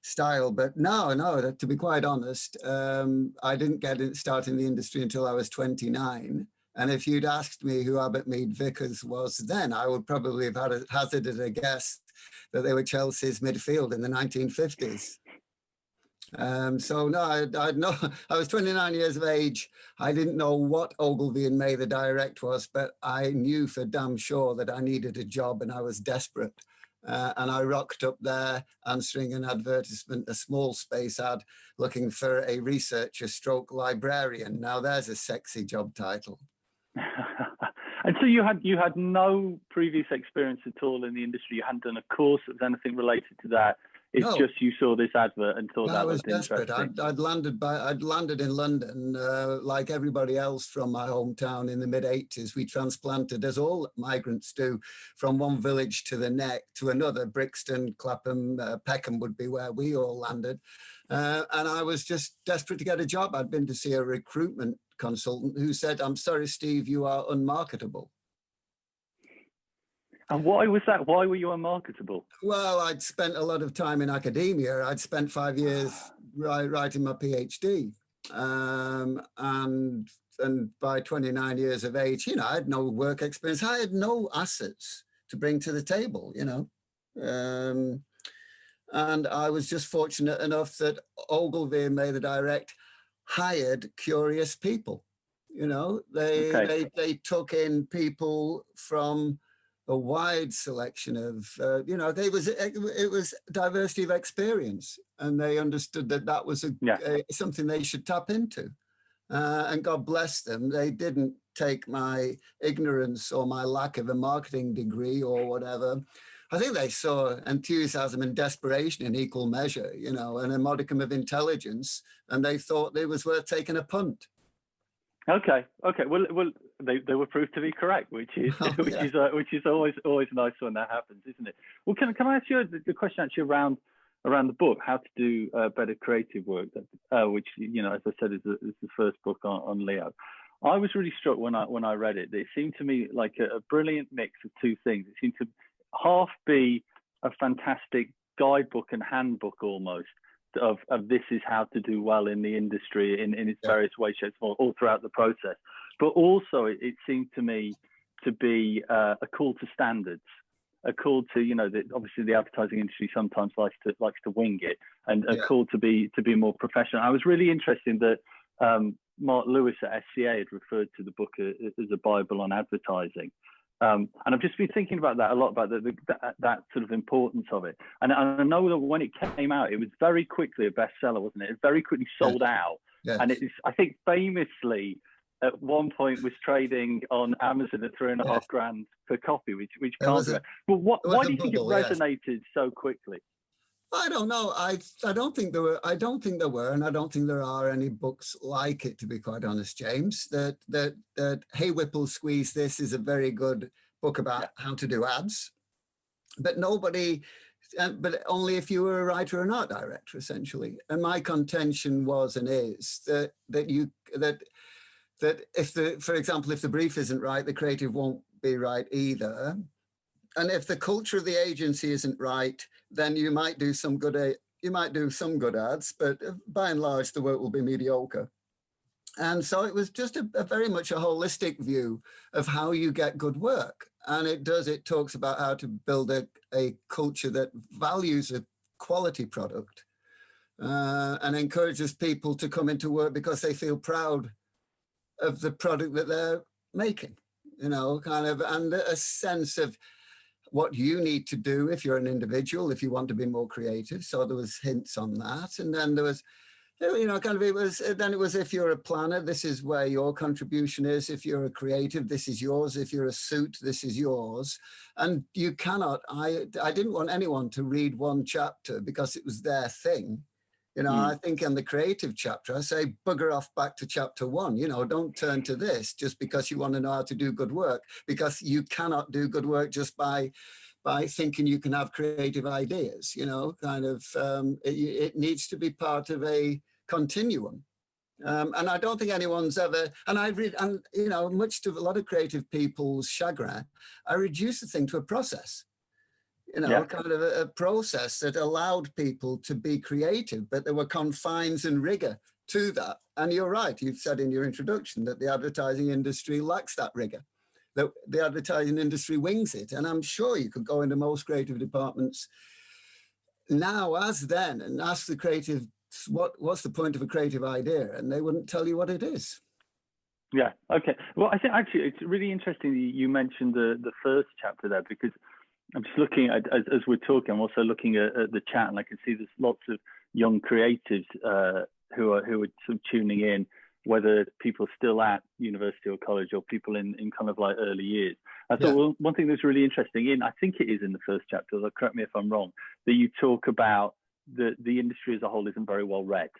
style. But no, to be quite honest, I didn't get start in the industry until I was 29. And if you'd asked me who Abbott Mead Vickers was then, I would probably have hazarded a guess that they were Chelsea's midfield in the 1950s. So no, I was 29 years of age. I didn't know what Ogilvy and May the Direct was, but I knew for damn sure that I needed a job and I was desperate. And I rocked up there answering an advertisement, a small space ad, looking for a researcher stroke librarian. Now there's a sexy job title. And so you had no previous experience at all in the industry. You hadn't done a course that was anything related to that. It's just you saw this advert and thought that was desperate. I'd landed in London like everybody else from my hometown in the mid-80s. We transplanted, as all migrants do, from one village to the next to another. Brixton, Clapham, Peckham would be where we all landed. And I was just desperate to get a job. I'd been to see a recruitment consultant who said, "I'm sorry, Steve, you are unmarketable." And why was that? Why were you unmarketable? Well, I'd spent a lot of time in academia. I'd spent 5 years writing my PhD. And by 29 years of age, I had no work experience. I had no assets to bring to the table, And I was just fortunate enough that Ogilvy and May the Direct hired curious people. They took in people from a wide selection of, it was diversity of experience, and they understood that was something they should tap into. And God bless them, they didn't take my ignorance or my lack of a marketing degree or whatever. I think they saw enthusiasm and desperation in equal measure, and a modicum of intelligence, and they thought it was worth taking a punt. Okay. Well, they were proved to be correct, which is which is always nice when that happens, isn't it? Well, can I ask you the question actually around the book, how to do better creative work, which, you know, as I said, is the first book on Leo. I was really struck when I read it. It seemed to me like a brilliant mix of two things. It seemed to half be a fantastic guidebook and handbook almost of this is how to do well in the industry in its various ways, shapes, all throughout the process. But also it seemed to me to be a call to standards, a call to, you know, obviously the advertising industry sometimes likes to wing it, and a call to be more professional. I was really interested that Mark Lewis at SCA had referred to the book as a Bible on advertising. And I've just been thinking about that a lot, about that sort of importance of it. And I know that when it came out, it was very quickly a bestseller, wasn't it? It very quickly sold out. Yes. And I think famously at one point was trading on Amazon at $3.5 grand per copy, which can't be. But why do you think it resonated so quickly? I don't know. I don't think there were, and I don't think there are any books like it, to be quite honest, James. That Hey Whipple Squeeze This is a very good book about how to do ads, but but only if you were a writer or an art director, essentially. And my contention was and is that if for example, if the brief isn't right, the creative won't be right either. And if the culture of the agency isn't right, then you might do some good ads, but by and large, the work will be mediocre. And so it was just a very much a holistic view of how you get good work. And it talks about how to build a culture that values a quality product and encourages people to come into work because they feel proud of the product that they're making, you know, and a sense of what you need to do if you're an individual, if you want to be more creative. So there was hints on that. And then there was, you know, it was if you're a planner, this is where your contribution is. If you're a creative, this is yours. If you're a suit, this is yours. And you cannot, I didn't want anyone to read one chapter because it was their thing. You know, I think in the creative chapter, I say, bugger off back to chapter 1. You know, don't turn to this just because you want to know how to do good work, because you cannot do good work just by thinking you can have creative ideas. You know, it needs to be part of a continuum. And I don't think anyone's ever, and you know, much to a lot of creative people's chagrin, I reduce the thing to a process. You know, kind of a process that allowed people to be creative, but there were confines and rigor to that. And you're right, you've said in your introduction that the advertising industry lacks that rigor, that the advertising industry wings it. And I'm sure you could go into most creative departments now as then and ask the creative, what's the point of a creative idea? And they wouldn't tell you what it is. Yeah, okay. Well, I think actually it's really interesting that you mentioned the first chapter there, because I'm just looking at, as we're talking, I'm also looking at the chat, and I can see there's lots of young creatives who are sort of tuning in, whether people still at university or college or people in kind of like early years. I thought, well, one thing that's really interesting I think it is in the first chapter, correct me if I'm wrong, that you talk about the industry as a whole isn't very well read,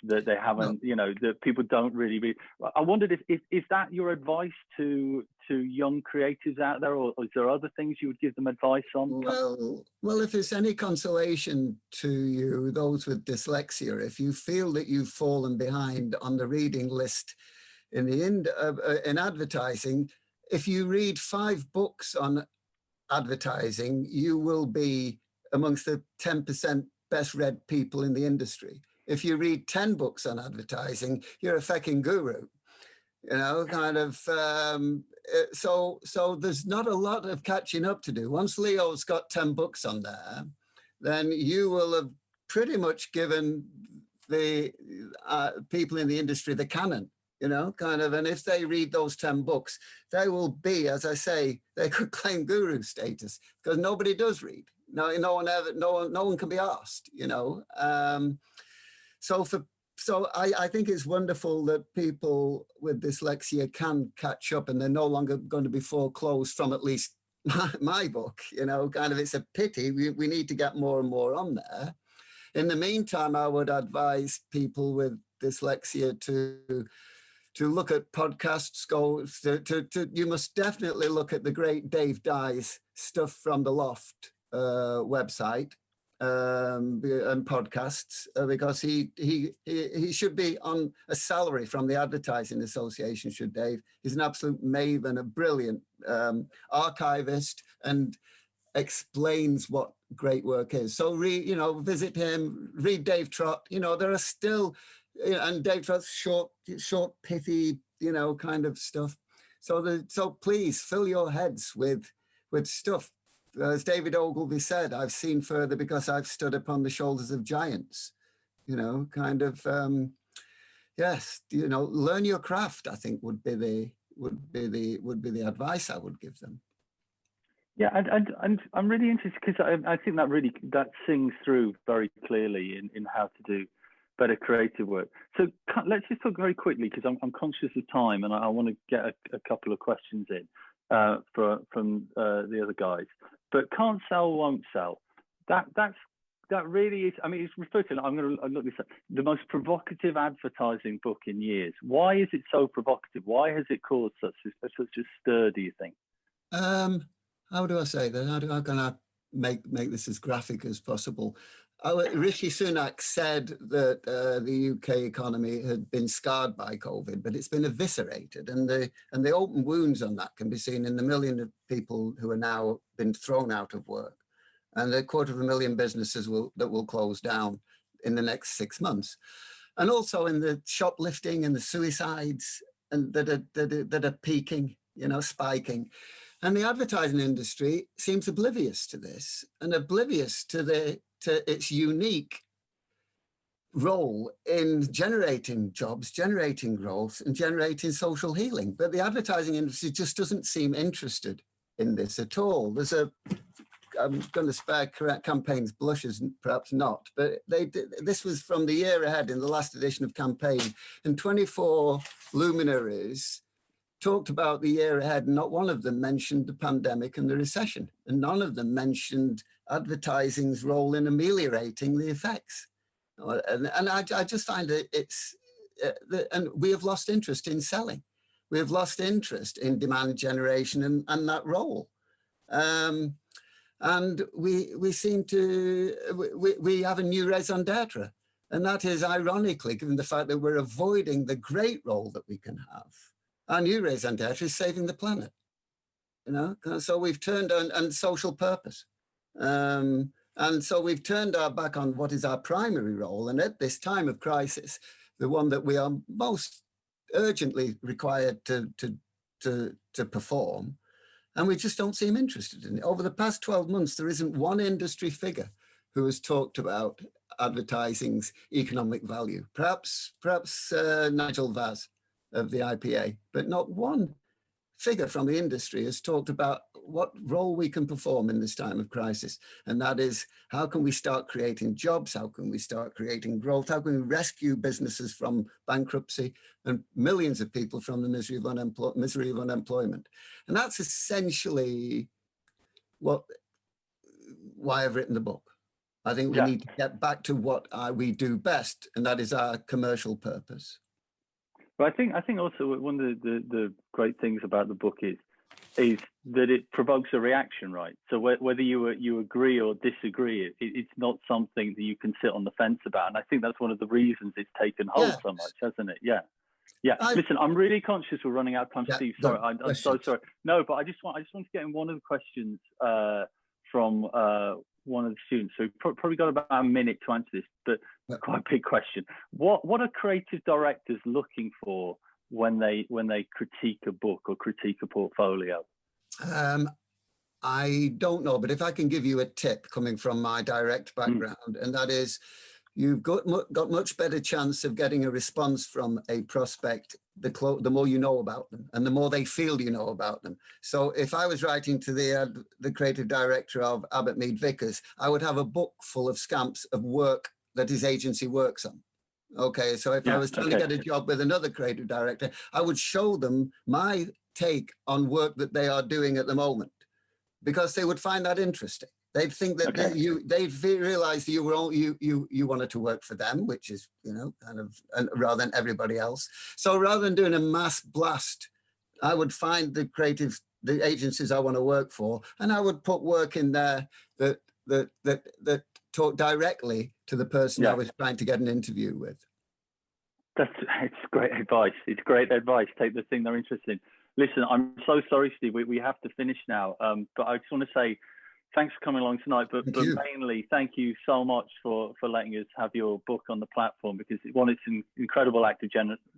that they haven't, you know, that people don't really read. I wondered if is that your advice to young creatives out there, or is there other things you would give them advice on? Well, if it's any consolation to you, those with dyslexia, if you feel that you've fallen behind on the reading list in advertising, if you read 5 books on advertising, you will be amongst the 10% best read people in the industry. If you read 10 books on advertising, you're a fucking guru, you know, kind of. So there's not a lot of catching up to do. Once Leo's got 10 books on there, then you will have pretty much given the people in the industry the canon, you know, kind of. And if they read those 10 books, they will be, as I say, they could claim guru status, because nobody does read. No one can be asked, you know. So I think it's wonderful that people with dyslexia can catch up, and they're no longer going to be foreclosed from at least my book, you know, kind of. It's a pity. We need to get more and more on there. In the meantime, I would advise people with dyslexia to to look at podcasts, you must definitely look at the great Dave Dye's stuff from the Loft website and podcasts, because he should be on a salary from the Advertising Association, should Dave. He's an absolute maven, a brilliant archivist, and explains what great work is. So visit him, read Dave Trott. There are still, and Dave Trott's short, pithy, kind of stuff. So please fill your heads with stuff. As David Ogilvy said, I've seen further because I've stood upon the shoulders of giants. Yes, learn your craft, I think would be the advice I would give them. Yeah, and I'm really interested because I think that sings through very clearly in how to do better creative work. So let's just talk very quickly, because I'm conscious of time and I want to get a couple of questions in from the other guys. But can't sell, won't sell. That really is. I mean, it's referred to. I'm going to look this up. The most provocative advertising book in years. Why is it so provocative? Why has it caused such a stir, do you think? How do I say that? How can I make this as graphic as possible? Rishi Sunak said that the UK economy had been scarred by COVID, but it's been eviscerated, and the open wounds on that can be seen in the million of people who are now been thrown out of work, and the 250,000 businesses that will close down in the next 6 months, and also in the shoplifting and the suicides and that are peaking, spiking. And the advertising industry seems oblivious to this, and oblivious to its unique role in generating jobs, generating growth, and generating social healing. But the advertising industry just doesn't seem interested in this at all. I'm going to spare Campaign's blushes, perhaps not, but this was from the year ahead in the last edition of Campaign, and 24 luminaries talked about the year ahead, and not one of them mentioned the pandemic and the recession, and none of them mentioned advertising's role in ameliorating the effects. And I just find that and we have lost interest in selling. We have lost interest in demand generation and that role. And we seem to, we have a new raison d'etre, and that is ironically, given the fact that we're avoiding the great role that we can have. Our new raison d'etre is saving the planet, so we've turned on social purpose. And so we've turned our back on what is our primary role. And at this time of crisis, the one that we are most urgently required to perform, and we just don't seem interested in it. Over the past 12 months, there isn't one industry figure who has talked about advertising's economic value. Perhaps Nigel Vaz of the IPA, but not one figure from the industry has talked about what role we can perform in this time of crisis. And that is, how can we start creating jobs? How can we start creating growth? How can we rescue businesses from bankruptcy and millions of people from the misery of unemployment? And that's essentially why I've written the book. I think we need to get back to what we do best, and that is our commercial purpose. But I think also one of the great things about the book is that it provokes a reaction, right? So whether you agree or disagree, it's not something that you can sit on the fence about. And I think that's one of the reasons it's taken hold so much, hasn't it? Yeah. Listen, I'm really conscious we're running out of time, Steve. Sorry, I'm so sorry. No, but I just want to get in one of the questions from one of the students. So probably got about a minute to answer this, but quite a big question. What are creative directors looking for when they critique a book or critique a portfolio? I don't know, but if I can give you a tip coming from my direct background, and that is, you've got much better chance of getting a response from a prospect the more you know about them and the more they feel you know about them. So if I was writing to the creative director of Abbott Mead Vickers, I would have a book full of scamps of work that his agency works on. Okay, so if I was trying to get a job with another creative director, I would show them my take on work that they are doing at the moment, because they would find that interesting. They'd think that they'd realize that you wanted to work for them, which is, you know, kind of, and rather than everybody else. So rather than doing a mass blast, I would find the agencies I want to work for, and I would put work in there that talk directly to the person I was trying to get an interview with. It's great advice. It's great advice. Take the thing they're interested in. Listen, I'm so sorry, Steve. We have to finish now. But I just want to say thanks for coming along tonight. But mainly, thank you so much for letting us have your book on the platform, because one, it's an incredible act of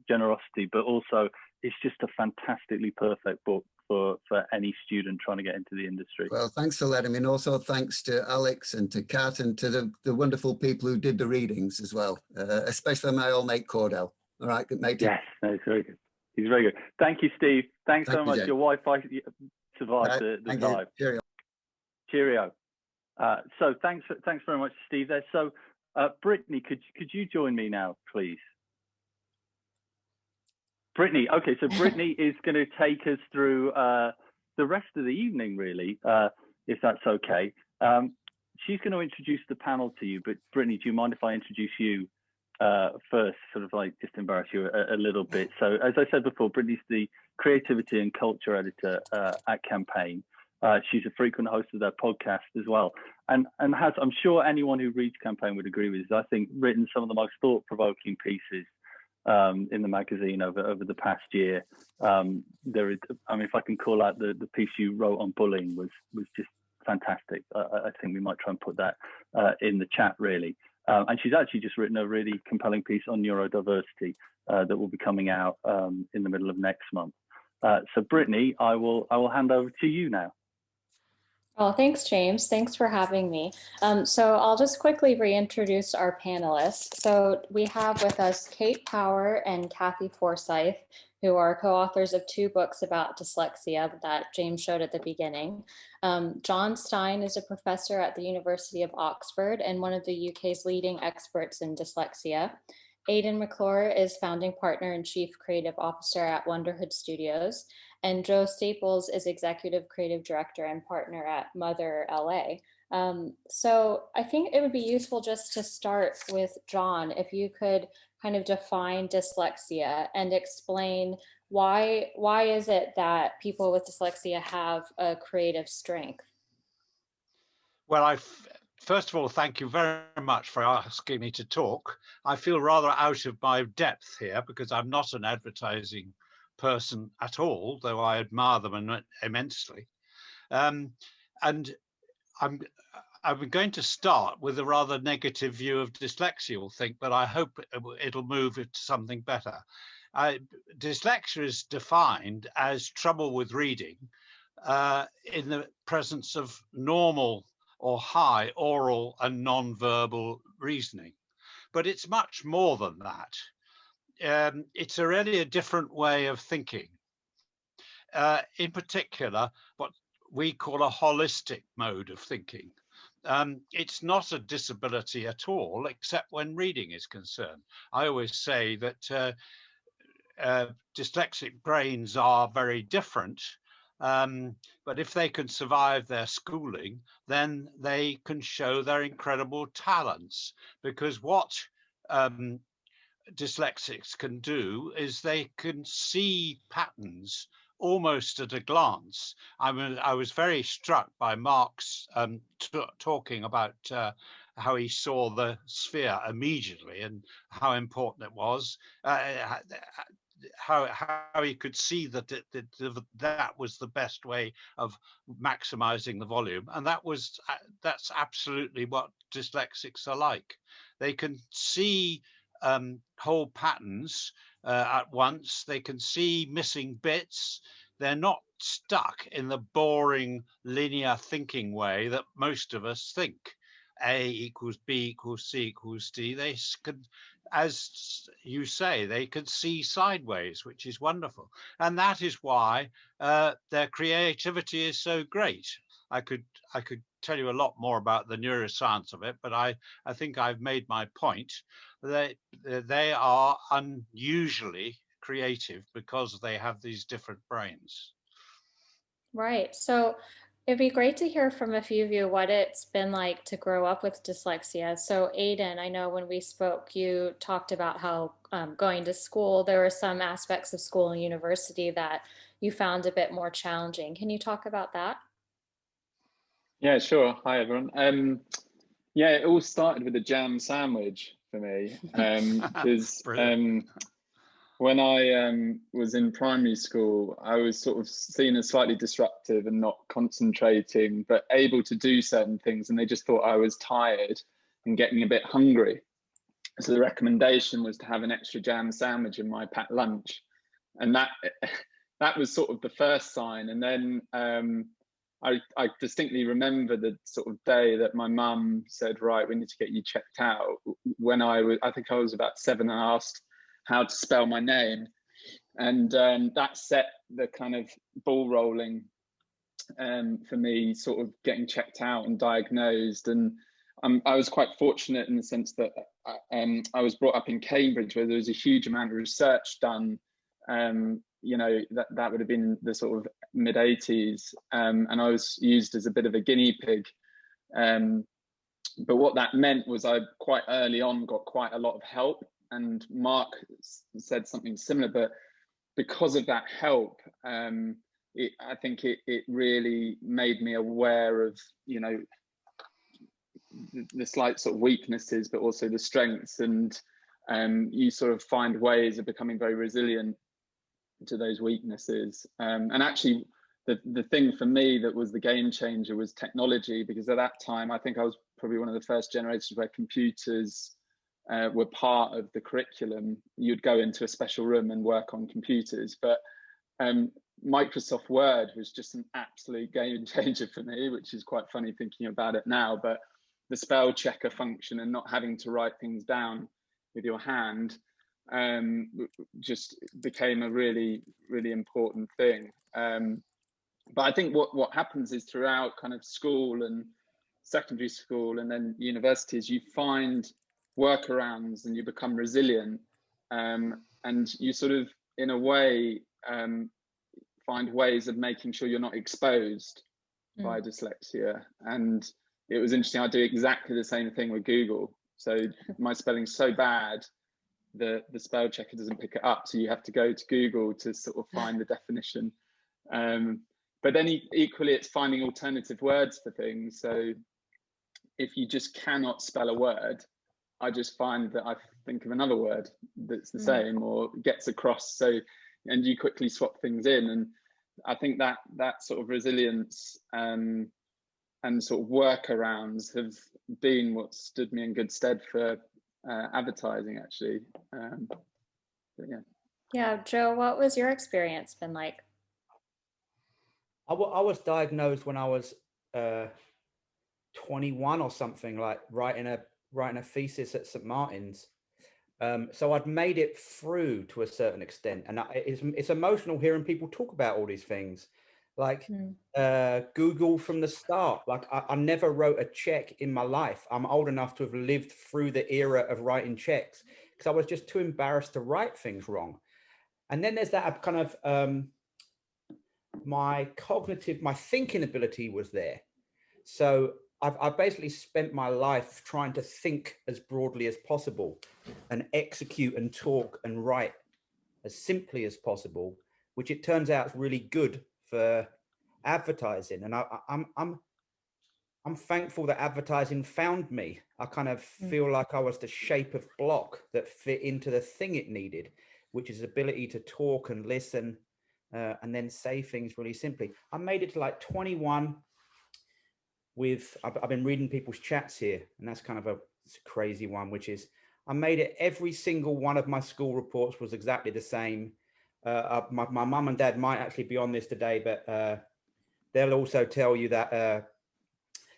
generosity, but also it's just a fantastically perfect book for any student trying to get into the industry. Well, thanks for letting me, and also thanks to Alex and to Kat and to the wonderful people who did the readings as well, especially my old mate Cordell. All right, good mate. Yes, no, he's very good. He's very good. Thank you, Steve. Thanks so much. Your Wi-Fi survived the dive. Cheerio. Cheerio. So thanks very much, Steve. There. So, Brittaney, could you join me now, please? Brittaney. Okay, so Brittaney is going to take us through the rest of the evening, really, if that's okay. She's going to introduce the panel to you, but Brittaney, do you mind if I introduce you first, sort of like just embarrass you a little bit? So, as I said before, Brittaney's the creativity and culture editor at Campaign. She's a frequent host of their podcast as well, and has, I'm sure anyone who reads Campaign would agree with this, I think, written some of the most thought-provoking pieces in the magazine over the past year. There is, I mean, if I can call out the piece you wrote on bullying was just fantastic. I think we might try and put that in the chat, really. And she's actually just written a really compelling piece on neurodiversity that will be coming out in the middle of next month. So Brittaney, I will hand over to you now. Oh, thanks, James. Thanks for having me. So I'll just quickly reintroduce our panelists. So we have with us Kate Power and Kathy Forsyth, who are co-authors of 2 books about dyslexia that James showed at the beginning. John Stein is a professor at the University of Oxford and one of the UK's leading experts in dyslexia. Aidan McClure is founding partner and chief creative officer at Wonderhood Studios. And Joe Staples is executive creative director and partner at Mother LA. So I think it would be useful just to start with John, if you could kind of define dyslexia and explain why is it that people with dyslexia have a creative strength? Well, first of all, thank you very much for asking me to talk. I feel rather out of my depth here because I'm not an advertising person at all, though I admire them immensely. And I'm going to start with a rather negative view of dyslexia, you'll think, but I hope it'll move it to something better. Dyslexia is defined as trouble with reading in the presence of normal or high oral and non-verbal reasoning. But it's much more than that. It's really a different way of thinking. In particular, what we call a holistic mode of thinking. It's not a disability at all, except when reading is concerned. I always say that dyslexic brains are very different, but if they can survive their schooling, then they can show their incredible talents, because what dyslexics can do is they can see patterns almost at a glance. I was very struck by Mark's talking about how he saw the sphere immediately and how important it was, how he could see that that was the best way of maximizing the volume. And that's absolutely what dyslexics are like. They can see whole patterns at once. They can see missing bits. They're not stuck in the boring linear thinking way that most of us think. A equals B equals C equals D. They can, as you say, they can see sideways, which is wonderful. And that is why their creativity is so great. I could tell you a lot more about the neuroscience of it, but I think I've made my point. They are unusually creative because they have these different brains. Right. So It'd be great to hear from a few of you what it's been like to grow up with dyslexia. So Aiden, I know when we spoke, you talked about how going to school, there were some aspects of school and university that you found a bit more challenging. Can you talk about that? Yeah, sure. Hi, everyone. Yeah, it all started with a jam sandwich for me. Because when I was in primary school, I was sort of seen as slightly disruptive and not concentrating, but able to do certain things. And they just thought I was tired and getting a bit hungry. So the recommendation was to have an extra jam sandwich in my packed lunch. And that was sort of the first sign. And then I distinctly remember the sort of day that my mum said, right, we need to get you checked out. When I think I was about 7 and asked how to spell my name. And that set the kind of ball rolling for me, sort of getting checked out and diagnosed. And I was quite fortunate in the sense that I was brought up in Cambridge, where there was a huge amount of research done. You know, that would have been the sort of mid 80s, and I was used as a bit of a guinea pig. But what that meant was I quite early on got quite a lot of help, and Mark said something similar, but because of that help, I think it really made me aware of, you know, the slight sort of weaknesses, but also the strengths, and you sort of find ways of becoming very resilient to those weaknesses. And actually, the thing for me that was the game changer was technology, because at that time, I think I was probably one of the first generations where computers were part of the curriculum. You'd go into a special room and work on computers, but Microsoft Word was just an absolute game changer for me, which is quite funny thinking about it now. But the spell checker function and not having to write things down with your hand just became a really, really important thing. But I think what happens is throughout kind of school and secondary school and then universities, you find workarounds and you become resilient, and you sort of, in a way, find ways of making sure you're not exposed by dyslexia. And it was interesting, I do exactly the same thing with Google. So my spelling's so bad, the spell checker doesn't pick it up, so you have to go to Google to sort of find the definition. But then equally, it's finding alternative words for things. So if you just cannot spell a word, I just find that I think of another word that's the same or gets across. So, and you quickly swap things in. And I think that sort of resilience and sort of workarounds have been what stood me in good stead for advertising, actually. But yeah. Yeah, Joe, what was your experience been like? I was diagnosed when I was 21 or something, like writing a thesis at St. Martin's. So I'd made it through to a certain extent, and it's emotional hearing people talk about all these things, like Google from the start. Like I never wrote a check in my life. I'm old enough to have lived through the era of writing checks because I was just too embarrassed to write things wrong. And then there's that kind of my thinking ability was there. So I've basically spent my life trying to think as broadly as possible and execute and talk and write as simply as possible, which it turns out is really good for advertising. And I'm thankful that advertising found me. I kind of feel like I was the shape of block that fit into the thing it needed, which is ability to talk and listen and then say things really simply. I made it to like 21 with, I've been reading people's chats here, and that's kind of a crazy one, which is I made it, every single one of my school reports was exactly the same. My mum and dad might actually be on this today, but they'll also tell you that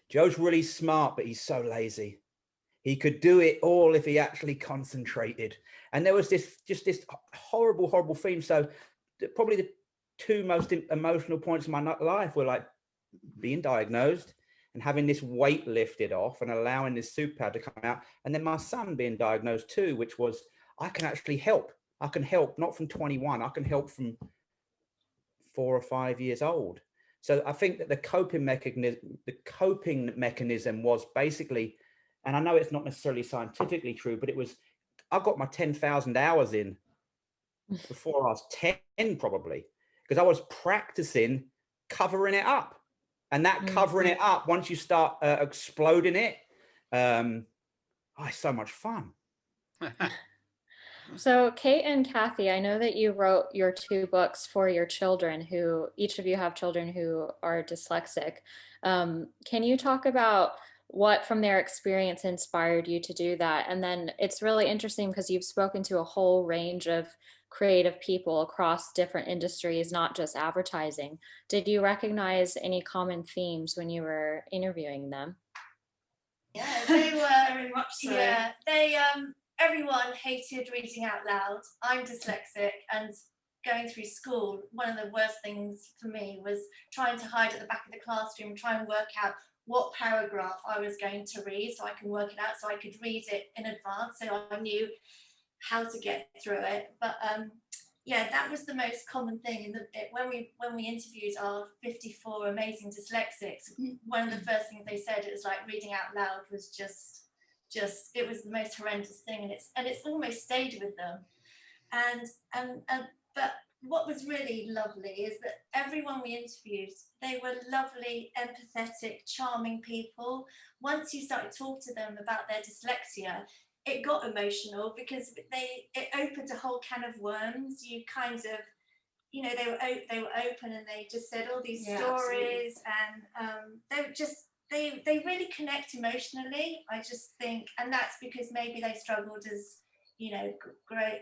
Joe's really smart, but he's so lazy. He could do it all if he actually concentrated. And there was this horrible, horrible theme. So probably the two most emotional points in my life were like being diagnosed and having this weight lifted off and allowing this superpower to come out. And then my son being diagnosed too, which was, I can actually help. I can help, not from 21, I can help from 4 or 5 years old. So I think that the coping mechanism was basically, and I know it's not necessarily scientifically true, but it was, I got my 10,000 hours in before I was 10 probably, because I was practicing covering it up. And that covering it up, once you start exploding it, it's so much fun. So Kate and Kathy, I know that you wrote your 2 books for your children, who each of you have children who are dyslexic. Can you talk about what from their experience inspired you to do that? And then it's really interesting because you've spoken to a whole range of creative people across different industries, not just advertising. Did you recognize any common themes when you were interviewing them? Yeah, they were very much so. Yeah, everyone hated reading out loud. I'm dyslexic, and going through school, one of the worst things for me was trying to hide at the back of the classroom, try and work out what paragraph I was going to read so I can work it out, so I could read it in advance, so I knew how to get through it. But yeah, that was the most common thing. When we interviewed our 54 amazing dyslexics, one of the first things they said, it was like reading out loud was just it was the most horrendous thing, and it's almost stayed with them. But what was really lovely is that everyone we interviewed, they were lovely, empathetic, charming people. Once you started to talk to them about their dyslexia, it got emotional because it opened a whole can of worms. You kind of, you know, they were open, and they just said all these stories, absolutely. And they really connect emotionally, I just think, and that's because maybe they struggled as, you know,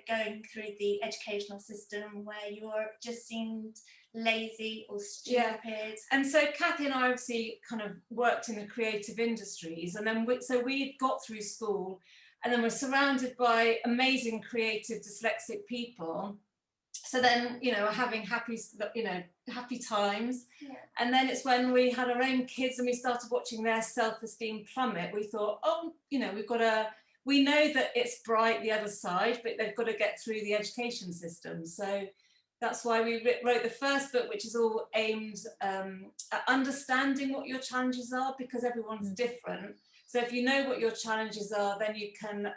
going through the educational system where you're just seemed lazy or stupid. Yeah. And so Kathy and I obviously kind of worked in the creative industries, and then we got through school, and then we're surrounded by amazing creative dyslexic people. So then, you know, we're having happy times. Yeah. And then it's when we had our own kids and we started watching their self-esteem plummet, we thought, oh, you know, we know that it's bright the other side, but they've got to get through the education system. So that's why we wrote the first book, which is all aimed at understanding what your challenges are, because everyone's different. So if you know what your challenges are, then you can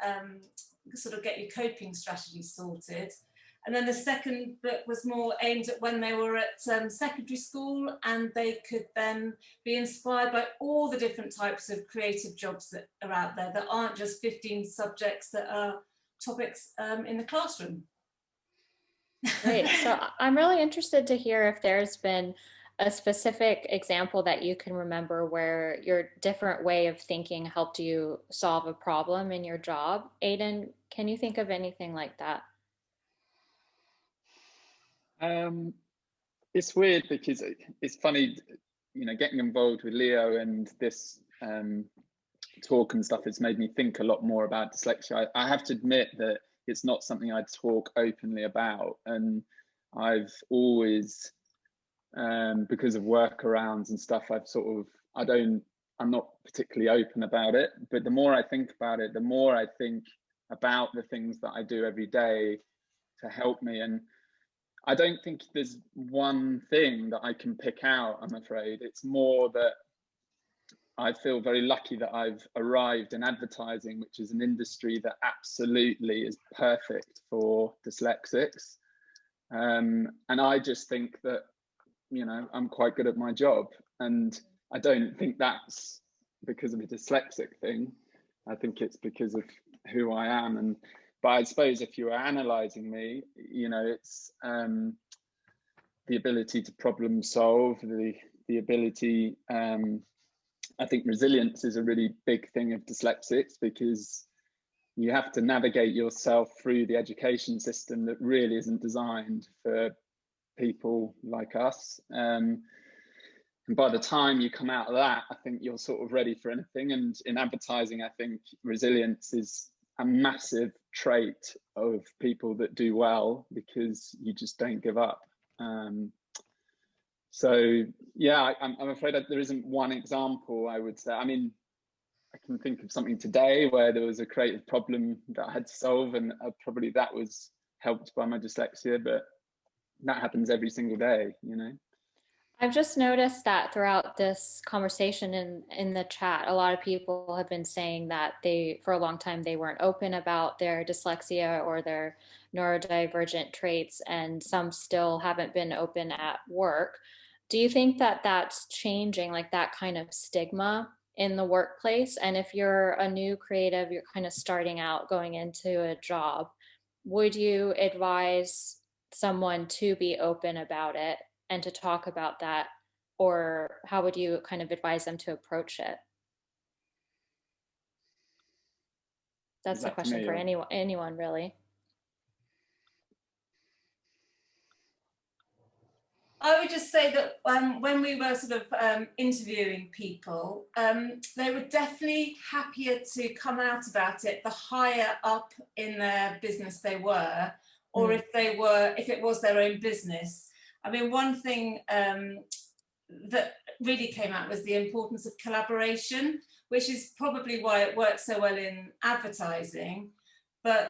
sort of get your coping strategies sorted. And then the second book was more aimed at when they were at secondary school, and they could then be inspired by all the different types of creative jobs that are out there that aren't just 15 subjects that are topics in the classroom. Great. So I'm really interested to hear if there's been a specific example that you can remember where your different way of thinking helped you solve a problem in your job. Aidan, can you think of anything like that? It's weird because it's funny, you know, getting involved with Leo and this talk and stuff has made me think a lot more about dyslexia. I have to admit that it's not something I talk openly about, and I've always, because of workarounds and stuff, I'm not particularly open about it. But the more I think about it, the more I think about the things that I do every day to help me. And I don't think there's one thing that I can pick out, I'm afraid. It's more that I feel very lucky that I've arrived in advertising, which is an industry that absolutely is perfect for dyslexics. And I just think that, you know, I'm quite good at my job. And I don't think that's because of a dyslexic thing. I think it's because of who I am. But I suppose if you were analysing me, you know, it's the ability to problem solve, the ability, I think resilience is a really big thing of dyslexics, because you have to navigate yourself through the education system that really isn't designed for people like us. And by the time you come out of that, I think you're sort of ready for anything. And in advertising, I think resilience is a massive trait of people that do well, because you just don't give up. So yeah, I'm afraid that there isn't one example I would say. I mean, I can think of something today where there was a creative problem that I had to solve, and probably that was helped by my dyslexia, but that happens every single day, you know. I've just noticed that throughout this conversation in the chat, a lot of people have been saying that for a long time, they weren't open about their dyslexia or their neurodivergent traits, and some still haven't been open at work. Do you think that that's changing, like that kind of stigma in the workplace? And if you're a new creative, you're kind of starting out going into a job, would you advise someone to be open about it and to talk about that, or how would you kind of advise them to approach it? That's a question for anyone really. I would just say that when we were sort of interviewing people, they were definitely happier to come out about it the higher up in their business they were, or if it was their own business. I mean, one thing that really came out was the importance of collaboration, which is probably why it works so well in advertising. But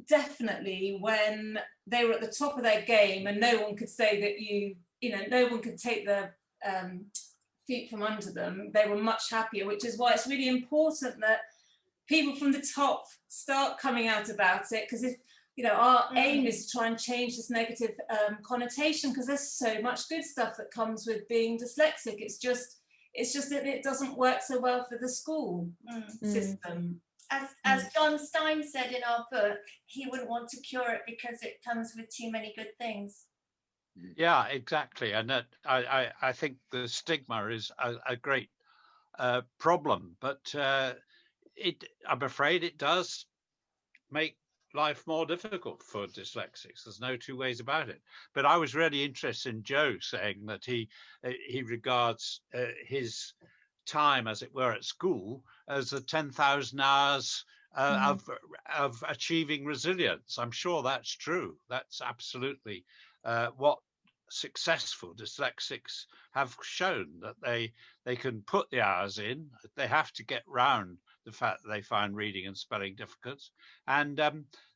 definitely when they were at the top of their game and no one could say that no one could take the feet from under them, they were much happier, which is why it's really important that people from the top start coming out about it, because if our aim is to try and change this negative connotation, because there's so much good stuff that comes with being dyslexic. It's just that it doesn't work so well for the school system. As John Stein said in our book, he wouldn't want to cure it because it comes with too many good things. Yeah, exactly. And that, I think the stigma is a great problem, but I'm afraid it does make life more difficult for dyslexics. There's no two ways about it. But I was really interested in Joe saying that he regards his time, as it were, at school as the 10,000 hours of achieving resilience. I'm sure that's true. That's absolutely what successful dyslexics have shown, that they can put the hours in. They have to get round the fact that they find reading and spelling difficult, and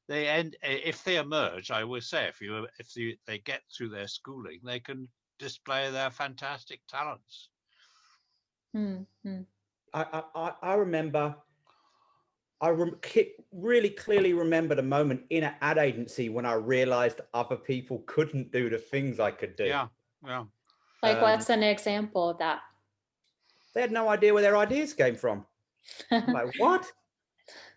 if they emerge, I always say, if they get through their schooling, they can display their fantastic talents. I remember, really clearly remember the moment in an ad agency when I realized other people couldn't do the things I could do. Yeah. Like, what's an example of that? They had no idea where their ideas came from. I'm like, what?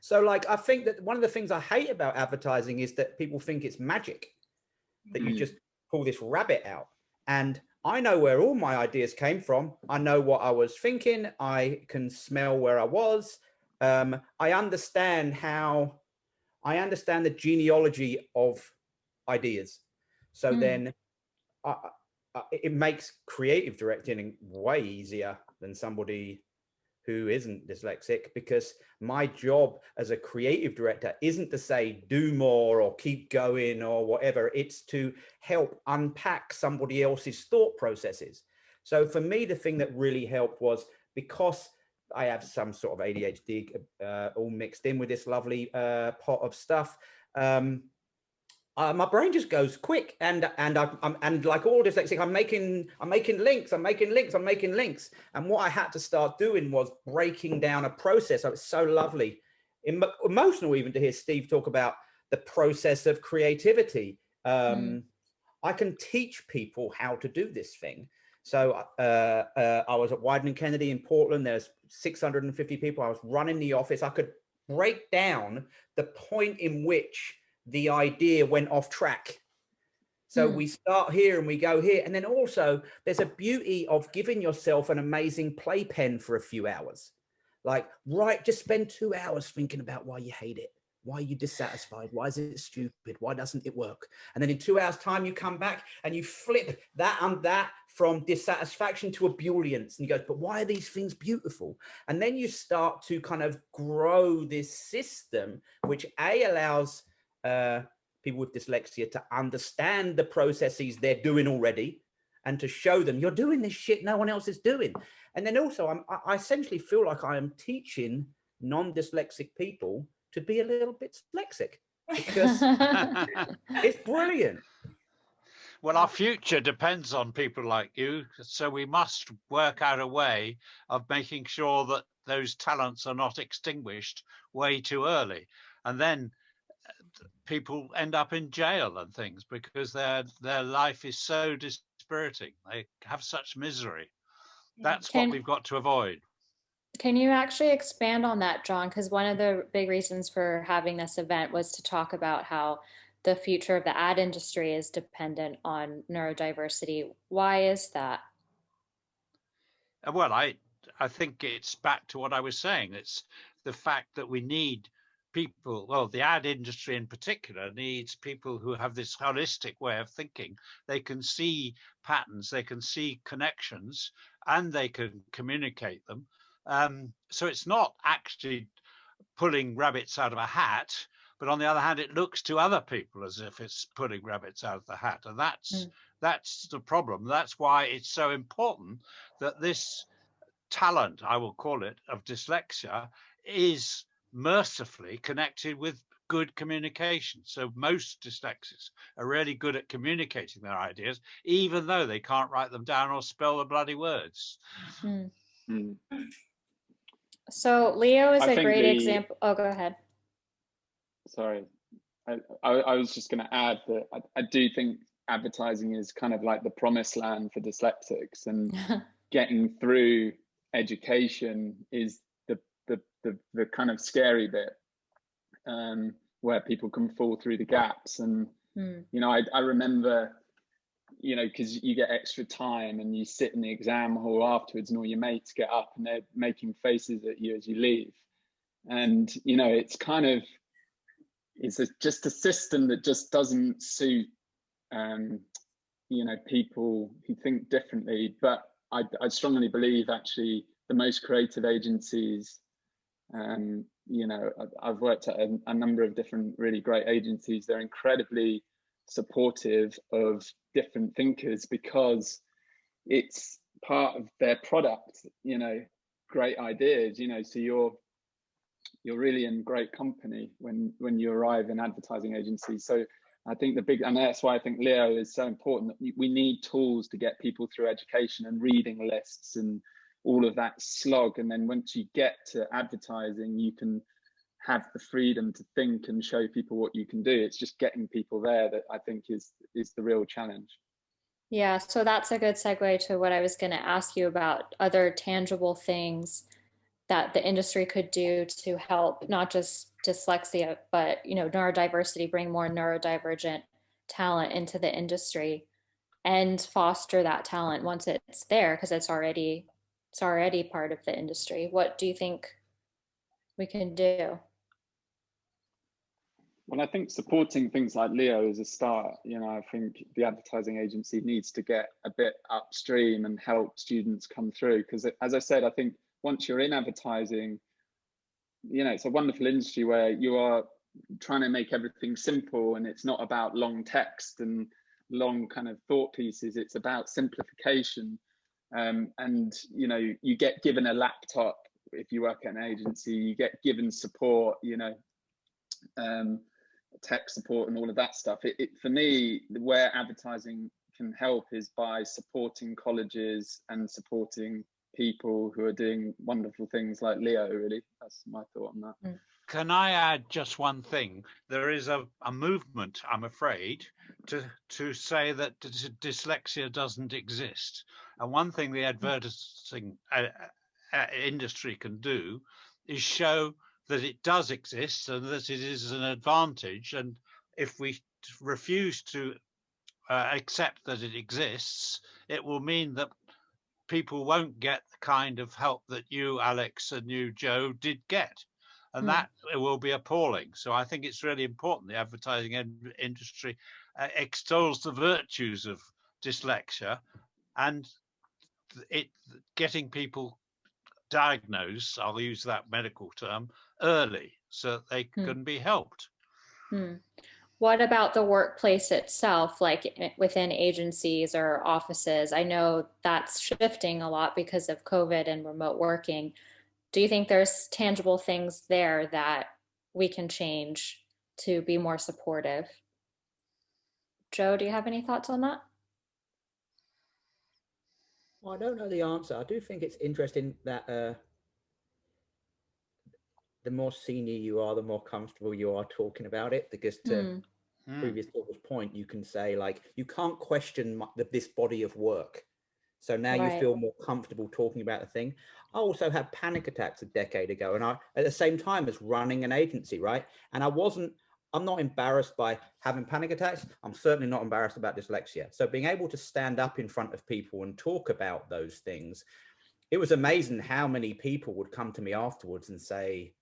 So, like, I think that one of the things I hate about advertising is that people think it's magic, that you just pull this rabbit out. And I know where all my ideas came from. I know what I was thinking. I can smell where I was. I understand the genealogy of ideas. So then it makes creative directing way easier than somebody who isn't dyslexic, because my job as a creative director isn't to say do more or keep going or whatever. It's to help unpack somebody else's thought processes. So for me, the thing that really helped was, because I have some sort of ADHD all mixed in with this lovely pot of stuff, my brain just goes quick, and like all dyslexic, I'm making links. And what I had to start doing was breaking down a process. It's so lovely, emotional even to hear Steve talk about the process of creativity. I can teach people how to do this thing. So I was at Wieden & Kennedy in Portland. There's 650 people. I was running the office. I could break down the point in which the idea went off track. So we start here and we go here. And then also there's a beauty of giving yourself an amazing playpen for a few hours. Like, just spend 2 hours thinking about why you hate it. Why are you dissatisfied? Why is it stupid? Why doesn't it work? And then in 2 hours time, you come back and you flip that and that from dissatisfaction to ebullience. And you go, but why are these things beautiful? And then you start to kind of grow this system, which allows people with dyslexia to understand the processes they're doing already, and to show them you're doing this shit no one else is doing. And then also I essentially feel like I am teaching non-dyslexic people to be a little bit dyslexic, because it's brilliant. Well, our future depends on people like you, so we must work out a way of making sure that those talents are not extinguished way too early. And then people end up in jail and things because their life is so dispiriting. They have such misery. That's what we've got to avoid. Can you actually expand on that, John? Because one of the big reasons for having this event was to talk about how the future of the ad industry is dependent on neurodiversity. Why is that? Well, I think it's back to what I was saying. It's the fact that we need people, well, the ad industry in particular needs people who have this holistic way of thinking. They can see patterns, they can see connections, and they can communicate them. So it's not actually pulling rabbits out of a hat, but on the other hand, it looks to other people as if it's pulling rabbits out of the hat. And that's the problem. That's why it's so important that this talent, I will call it, of dyslexia is mercifully connected with good communication. So most dyslexics are really good at communicating their ideas, even though they can't write them down or spell the bloody words. So Leo is a great example. Oh, go ahead. Sorry. I was just going to add that I do think advertising is kind of like the promised land for dyslexics, and getting through education is the kind of scary bit, where people can fall through the gaps. And you know, I remember, you know, because you get extra time and you sit in the exam hall afterwards and all your mates get up and they're making faces at you as you leave. And, you know, it's kind of, just a system that just doesn't suit, you know, people who think differently. But I strongly believe actually the most creative agencies, you know, I've worked at a number of different really great agencies. They're incredibly supportive of different thinkers because it's part of their product, you know, great ideas, you know, so you're really in great company when you arrive in advertising agencies. So I think and that's why I think Leo is so important, that we need tools to get people through education and reading lists and all of that slog. And then once you get to advertising, you can have the freedom to think and show people what you can do. It's just getting people there that I think is the real challenge. Yeah, so that's a good segue to what I was going to ask you about, other tangible things that the industry could do to help not just dyslexia, but, you know, neurodiversity, bring more neurodivergent talent into the industry and foster that talent once it's there, because it's already part of the industry. What do you think we can do? Well, I think supporting things like Leo is a start. You know, I think the advertising agency needs to get a bit upstream and help students come through. Because as I said, I think once you're in advertising, you know, it's a wonderful industry where you are trying to make everything simple, and it's not about long text and long kind of thought pieces. It's about simplification. And, you know, you get given a laptop if you work at an agency, you get given support, you know, tech support and all of that stuff. For me, where advertising can help is by supporting colleges and supporting people who are doing wonderful things like Leo, really. That's my thought on that. Can I add just one thing? There is a movement, I'm afraid, to say that dyslexia doesn't exist. And one thing the advertising industry can do is show that it does exist and that it is an advantage. And if we refuse to accept that it exists, it will mean that people won't get the kind of help that you, Alex, and you, Joe, did get. And that will be appalling. So I think it's really important the advertising industry extols the virtues of dyslexia and getting people diagnosed, I'll use that medical term, early so that they can be helped. What about the workplace itself, like within agencies or offices? I know that's shifting a lot because of COVID and remote working. Do you think there's tangible things there that we can change to be more supportive? Joe, do you have any thoughts on that? Well, I don't know the answer. I do think it's interesting that the more senior you are, the more comfortable you are talking about it, because to previous talker's point, you can say, like, you can't question this body of work. So now you feel more comfortable talking about the thing. I also had panic attacks a decade ago, and I, at the same time as running an agency, right? And I'm not embarrassed by having panic attacks. I'm certainly not embarrassed about dyslexia. So being able to stand up in front of people and talk about those things, it was amazing how many people would come to me afterwards and say,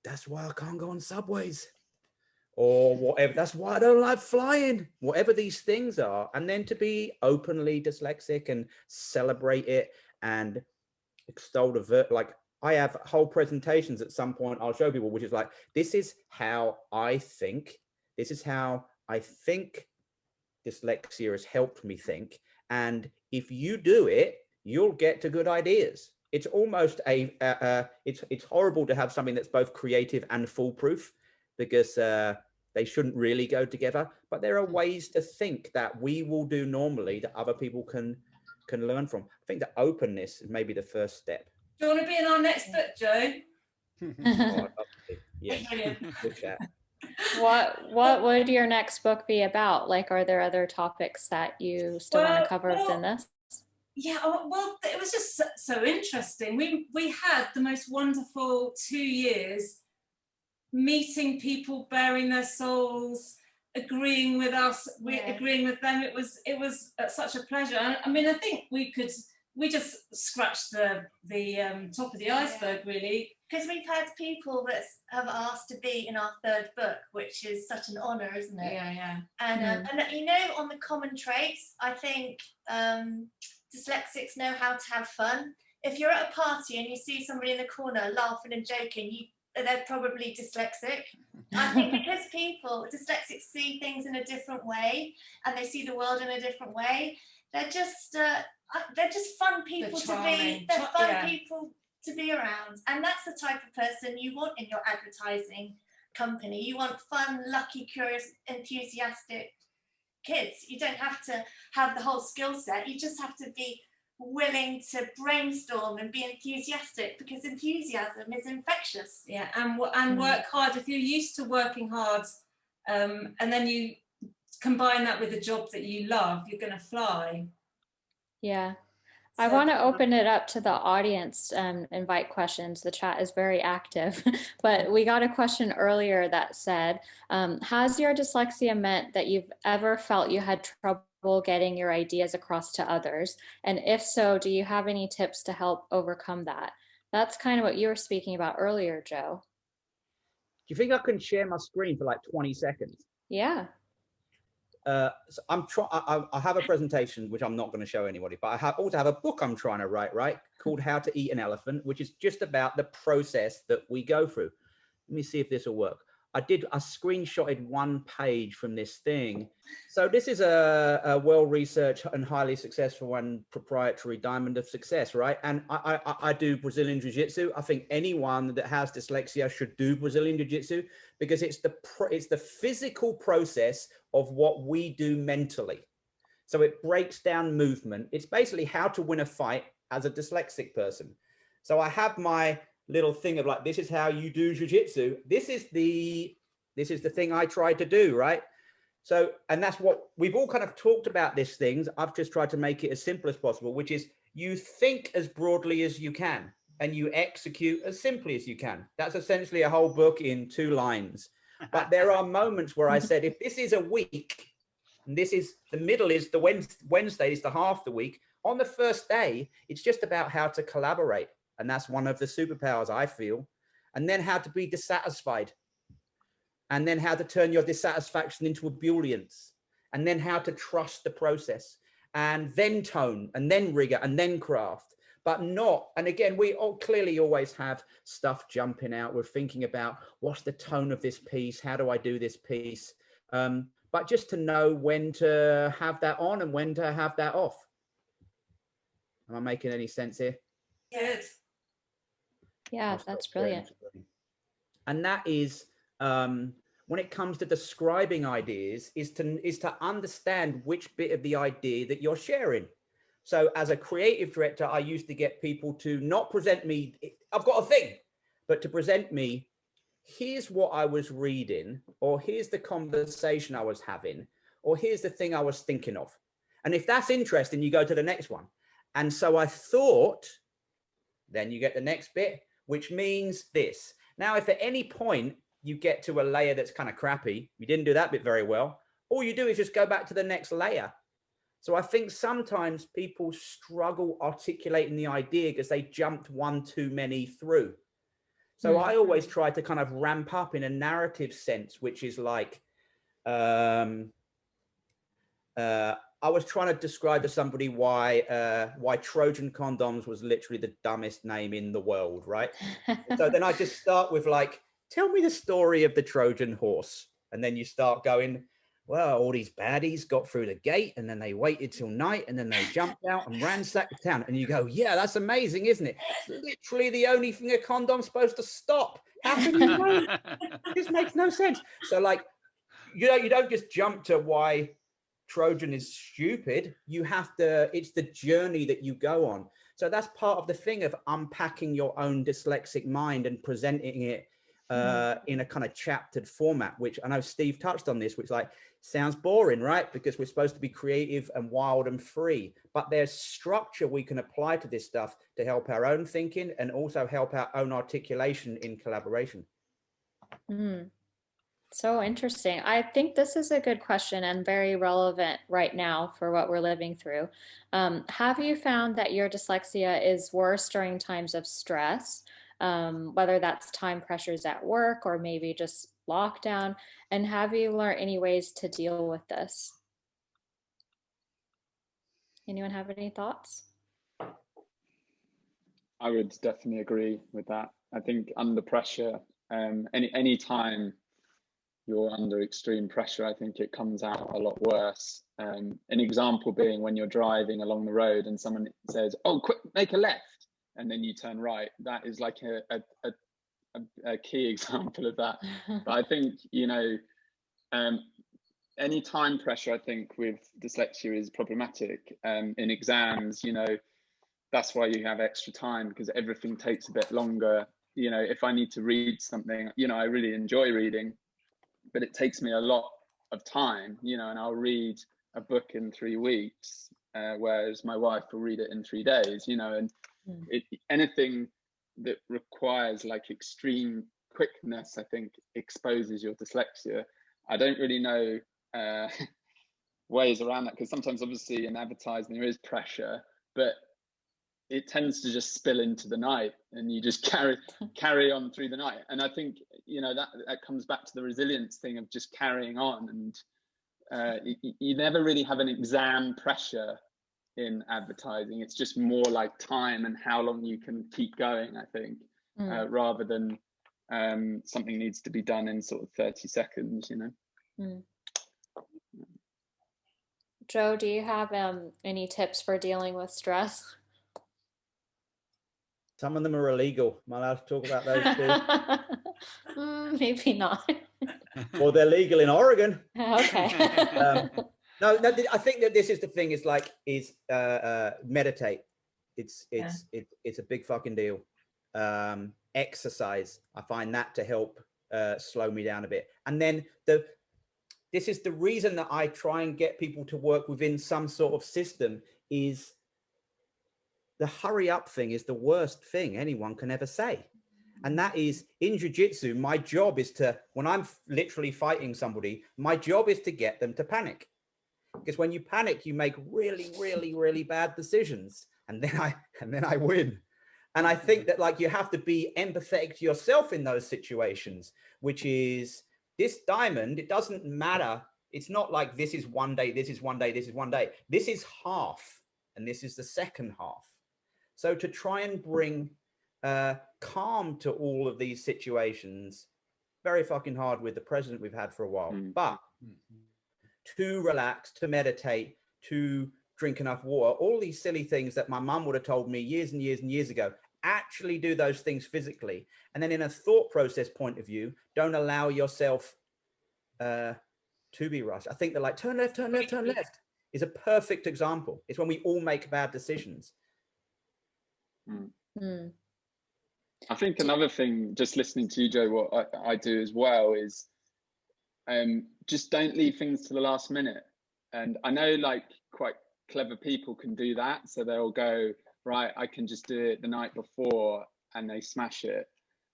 that's why I can't go on subways, or whatever. That's why I don't like flying, whatever these things are. And then to be openly dyslexic and celebrate it and extol like, I have whole presentations at some point I'll show people, which is like, this is how I think. This is how I think dyslexia has helped me think. And if you do it, you'll get to good ideas. It's almost it's horrible to have something that's both creative and foolproof, because they shouldn't really go together. But there are ways to think that we will do normally that other people can learn from. I think that openness is maybe the first step. Do you want to be in our next book, Joe? Yeah. What would your next book be about? Like, are there other topics that you still want to cover within this? Yeah, well, it was just so interesting. We had the most wonderful 2 years meeting people, bearing their souls, agreeing with us, agreeing with them. It was such a pleasure. I mean, I think we just scratched the top of the iceberg, really. Because we've had people that have asked to be in our third book, which is such an honour, isn't it? Yeah. And you know, on the common traits, I think dyslexics know how to have fun. If you're at a party and you see somebody in the corner laughing and joking, they're probably dyslexic. I think because dyslexics see things in a different way, and they see the world in a different way, they're just fun people to be. They're fun people to be around, and that's the type of person you want in your advertising company. You want fun, lucky, curious, enthusiastic kids. You don't have to have the whole skill set. You just have to be willing to brainstorm and be enthusiastic, because enthusiasm is infectious. Yeah, and work hard. If you're used to working hard, and then you combine that with a job that you love, you're going to fly. Yeah. I want to open it up to the audience and invite questions. The chat is very active, but we got a question earlier that said, has your dyslexia meant that you've ever felt you had trouble getting your ideas across to others? And if so, do you have any tips to help overcome that? That's kind of what you were speaking about earlier, Joe. Do you think I can share my screen for like 20 seconds? Yeah. So I have a presentation which I'm not going to show anybody, but I also have a book I'm trying to write, right, called How to Eat an Elephant, which is just about the process that we go through. Let me see if this will work. I screenshotted one page from this thing. So this is a well-researched and highly successful and proprietary diamond of success, right? And I do Brazilian Jiu-Jitsu. I think anyone that has dyslexia should do Brazilian Jiu-Jitsu, because it's the physical process of what we do mentally. So it breaks down movement. It's basically how to win a fight as a dyslexic person. So I have my little thing of like, this is how you do jiu-jitsu. This is the thing I tried to do, right? So, and that's what we've all kind of talked about these things. I've just tried to make it as simple as possible, which is you think as broadly as you can and you execute as simply as you can. That's essentially a whole book in 2 lines. But there are moments where I said, if this is a week, and this is the middle, is the Wednesday is the half the week, on the first day, it's just about how to collaborate. And that's one of the superpowers, I feel. And then how to be dissatisfied. And then how to turn your dissatisfaction into ebullience. And then how to trust the process. And then tone, and then rigor, and then craft. But not, and again, we all clearly always have stuff jumping out. We're thinking about what's the tone of this piece? How do I do this piece? But just to know when to have that on and when to have that off. Am I making any sense here? Good. Yeah, that's brilliant. And that is, when it comes to describing ideas, is to understand which bit of the idea that you're sharing. So as a creative director, I used to get people to not present me, I've got a thing, but to present me, here's what I was reading, or here's the conversation I was having, or here's the thing I was thinking of. And if that's interesting, you go to the next one. And so I thought, then you get the next bit, which means this. Now, if at any point you get to a layer that's kind of crappy, you didn't do that bit very well, all you do is just go back to the next layer. So I think sometimes people struggle articulating the idea because they jumped one too many through. So I always try to kind of ramp up in a narrative sense, which is like, I was trying to describe to somebody why Trojan condoms was literally the dumbest name in the world, right? So then I just start with like, tell me the story of the Trojan horse. And then you start going, well, all these baddies got through the gate and then they waited till night and then they jumped out and ransacked the town. And you go, yeah, that's amazing, isn't it? It's literally the only thing a condom's supposed to stop. How can you know? This makes no sense. So like, you don't just jump to why Trojan is stupid. You have to, it's the journey that you go on. So that's part of the thing of unpacking your own dyslexic mind and presenting it in a kind of chaptered format, which I know Steve touched on this, which like sounds boring, right? Because we're supposed to be creative and wild and free, but there's structure we can apply to this stuff to help our own thinking and also help our own articulation in collaboration. So interesting. I think this is a good question and very relevant right now for what we're living through. Have you found that your dyslexia is worse during times of stress, whether that's time pressures at work or maybe just lockdown? And have you learned any ways to deal with this? Anyone have any thoughts? I would definitely agree with that. I think under pressure, any time you're under extreme pressure, I think it comes out a lot worse. An example being when you're driving along the road and someone says, oh, quick, make a left, and then you turn right. That is like a key example of that. But I think, you know, any time pressure, I think, with dyslexia is problematic. In exams, you know, that's why you have extra time, because everything takes a bit longer. You know, if I need to read something, you know, I really enjoy reading, but it takes me a lot of time, you know, and I'll read a book in 3 weeks, whereas my wife will read it in 3 days, you know, and anything that requires like extreme quickness, I think, exposes your dyslexia. I don't really know ways around that, because sometimes obviously in advertising there is pressure, but it tends to just spill into the night and you just carry on through the night. And I think, you know, that comes back to the resilience thing of just carrying on. And you never really have an exam pressure in advertising. It's just more like time and how long you can keep going, I think, rather than something needs to be done in sort of 30 seconds, you know. Joe, do you have any tips for dealing with stress? Some of them are illegal. Am I allowed to talk about those too? Maybe not. Well, they're legal in Oregon. Okay. No, I think that this is the thing. Is like meditate. It's a big fucking deal. Exercise. I find that to help slow me down a bit. And then this is the reason that I try and get people to work within some sort of system. Is the hurry up thing is the worst thing anyone can ever say. And that is, in jiu-jitsu, my job is to, when I'm literally fighting somebody, my job is to get them to panic. Because when you panic, you make really, really, really bad decisions. And then I win. And I think that like you have to be empathetic to yourself in those situations, which is this diamond, it doesn't matter. It's not like this is one day, this is one day, this is one day. This is half, and this is the second half. So to try and bring calm to all of these situations, very fucking hard with the president we've had for a while. But to relax, to meditate, to drink enough water, all these silly things that my mum would have told me years and years and years ago, actually do those things physically. And then in a thought process point of view, don't allow yourself to be rushed. I think they're like, turn left, turn left, turn left. is a perfect example. It's when we all make bad decisions. I think another thing, just listening to you, Joe, what I do as well is just don't leave things to the last minute. And I know like quite clever people can do that. So they'll go, right, I can just do it the night before, and they smash it.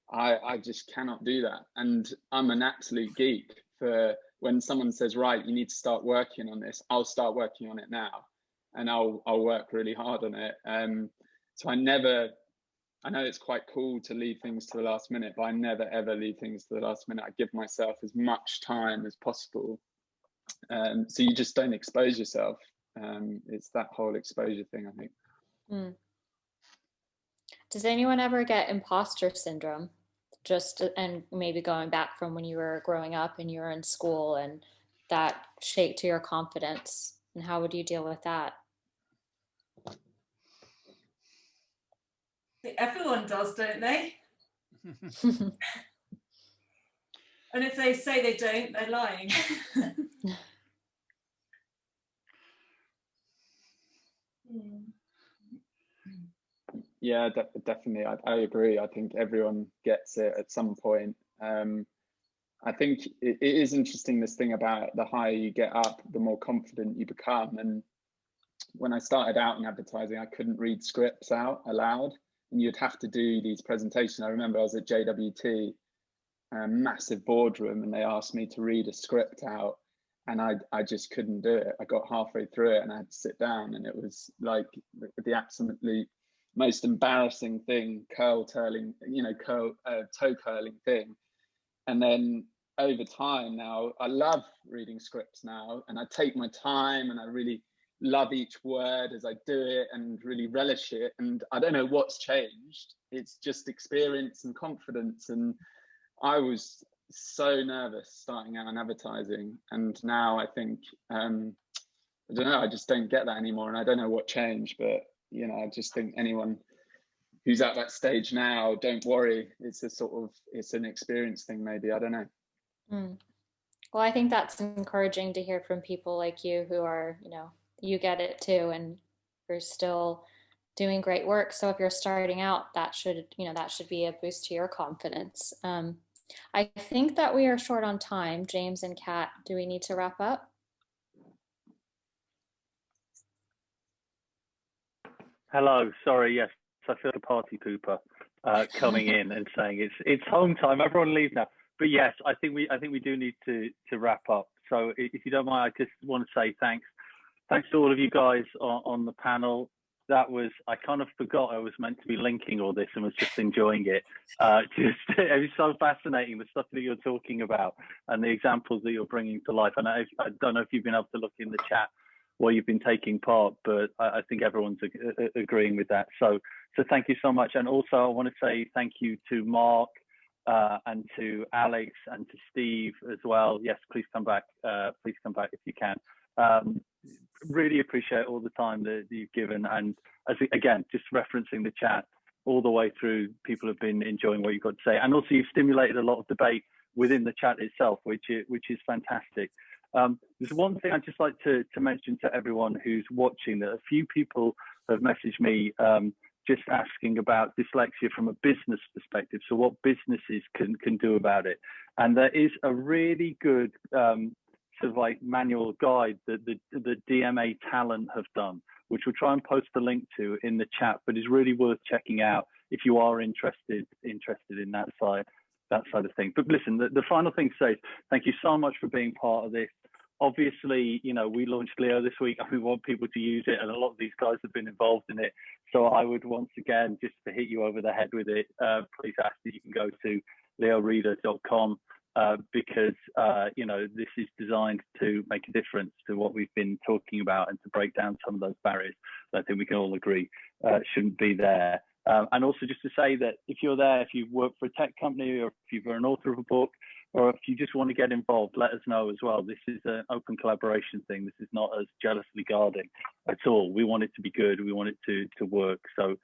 I just cannot do that. And I'm an absolute geek for when someone says, right, you need to start working on this, I'll start working on it now, and I'll work really hard on it. So I know it's quite cool to leave things to the last minute, but I never ever leave things to the last minute. I give myself as much time as possible. So you just don't expose yourself. It's that whole exposure thing, I think. Does anyone ever get imposter syndrome? And maybe going back from when you were growing up and you were in school, and that shaped to your confidence, and how would you deal with that? Everyone does, don't they? And if they say they don't, they're lying. Yeah, definitely. I agree. I think everyone gets it at some point. I think it is interesting, this thing about the higher you get up, the more confident you become. And when I started out in advertising, I couldn't read scripts out aloud, and you'd have to do these presentations. I remember I was at JWT, a massive boardroom, and they asked me to read a script out, and I just couldn't do it. I got halfway through it and I had to sit down, and it was like the absolutely most embarrassing thing, toe curling thing. And then over time now, I love reading scripts now, and I take my time and I really love each word as I do it and really relish it. And I don't know what's changed. It's just experience and confidence. And I was so nervous starting out in advertising, and now I think I don't know, I just don't get that anymore. And I don't know what changed, but you know, I just think anyone who's at that stage now, don't worry. It's an experience thing, maybe. I don't know. Well, I think that's encouraging to hear from people like you who are, you get it too, and you're still doing great work. So if you're starting out, that should be a boost to your confidence. I think that we are short on time. James and Kat, do we need to wrap up? Hello, sorry, yes, I feel a party pooper coming in and saying it's home time. Everyone leave now. But yes, I think we do need to wrap up. So if you don't mind, I just want to say thanks to all of you guys on the panel. That was, I kind of forgot I was meant to be linking all this and was just enjoying it. It was so fascinating, the stuff that you're talking about and the examples that you're bringing to life. And I don't know if you've been able to look in the chat while you've been taking part, but I think everyone's agreeing with that. So thank you so much. And also I want to say thank you to Mark and to Alex and to Steve as well. Yes, please come back if you can. Really appreciate all the time that you've given, and again, just referencing the chat all the way through, people have been enjoying what you've got to say, and also you've stimulated a lot of debate within the chat itself, which is fantastic. There's one thing I'd just like to mention to everyone who's watching, that a few people have messaged me just asking about dyslexia from a business perspective, so what businesses can do about it. And there is a really good sort of like manual guide that the DMA talent have done, which we'll try and post the link to in the chat, but is really worth checking out if you are interested in that side of things. But listen, the final thing to say is thank you so much for being part of this. Obviously, we launched Leo this week and we want people to use it, and a lot of these guys have been involved in it. So I would once again, just to hit you over the head with it, please ask that you can go to leoreader.com because this is designed to make a difference to what we've been talking about and to break down some of those barriers that I think we can all agree shouldn't be there. And also just to say that if you're there, if you work for a tech company, or if you're an author of a book, or if you just want to get involved, let us know as well. This is an open collaboration thing. This is not us jealously guarding at all. We want it to be good. We want it to work. So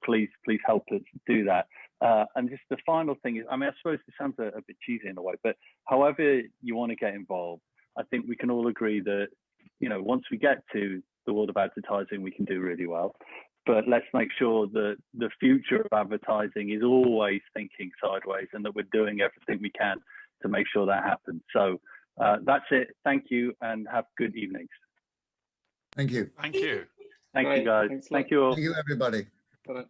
please help us do that. And just the final thing is, I suppose this sounds a bit cheesy in a way, but however you want to get involved, I think we can all agree that you know, once we get to the world of advertising, we can do really well. But let's make sure that the future of advertising is always thinking sideways, and that we're doing everything we can to make sure that happens. So that's it. Thank you, and have good evenings. Thank you. Thank you. Thank you, guys. Thank you all. Thank you, everybody. Bye.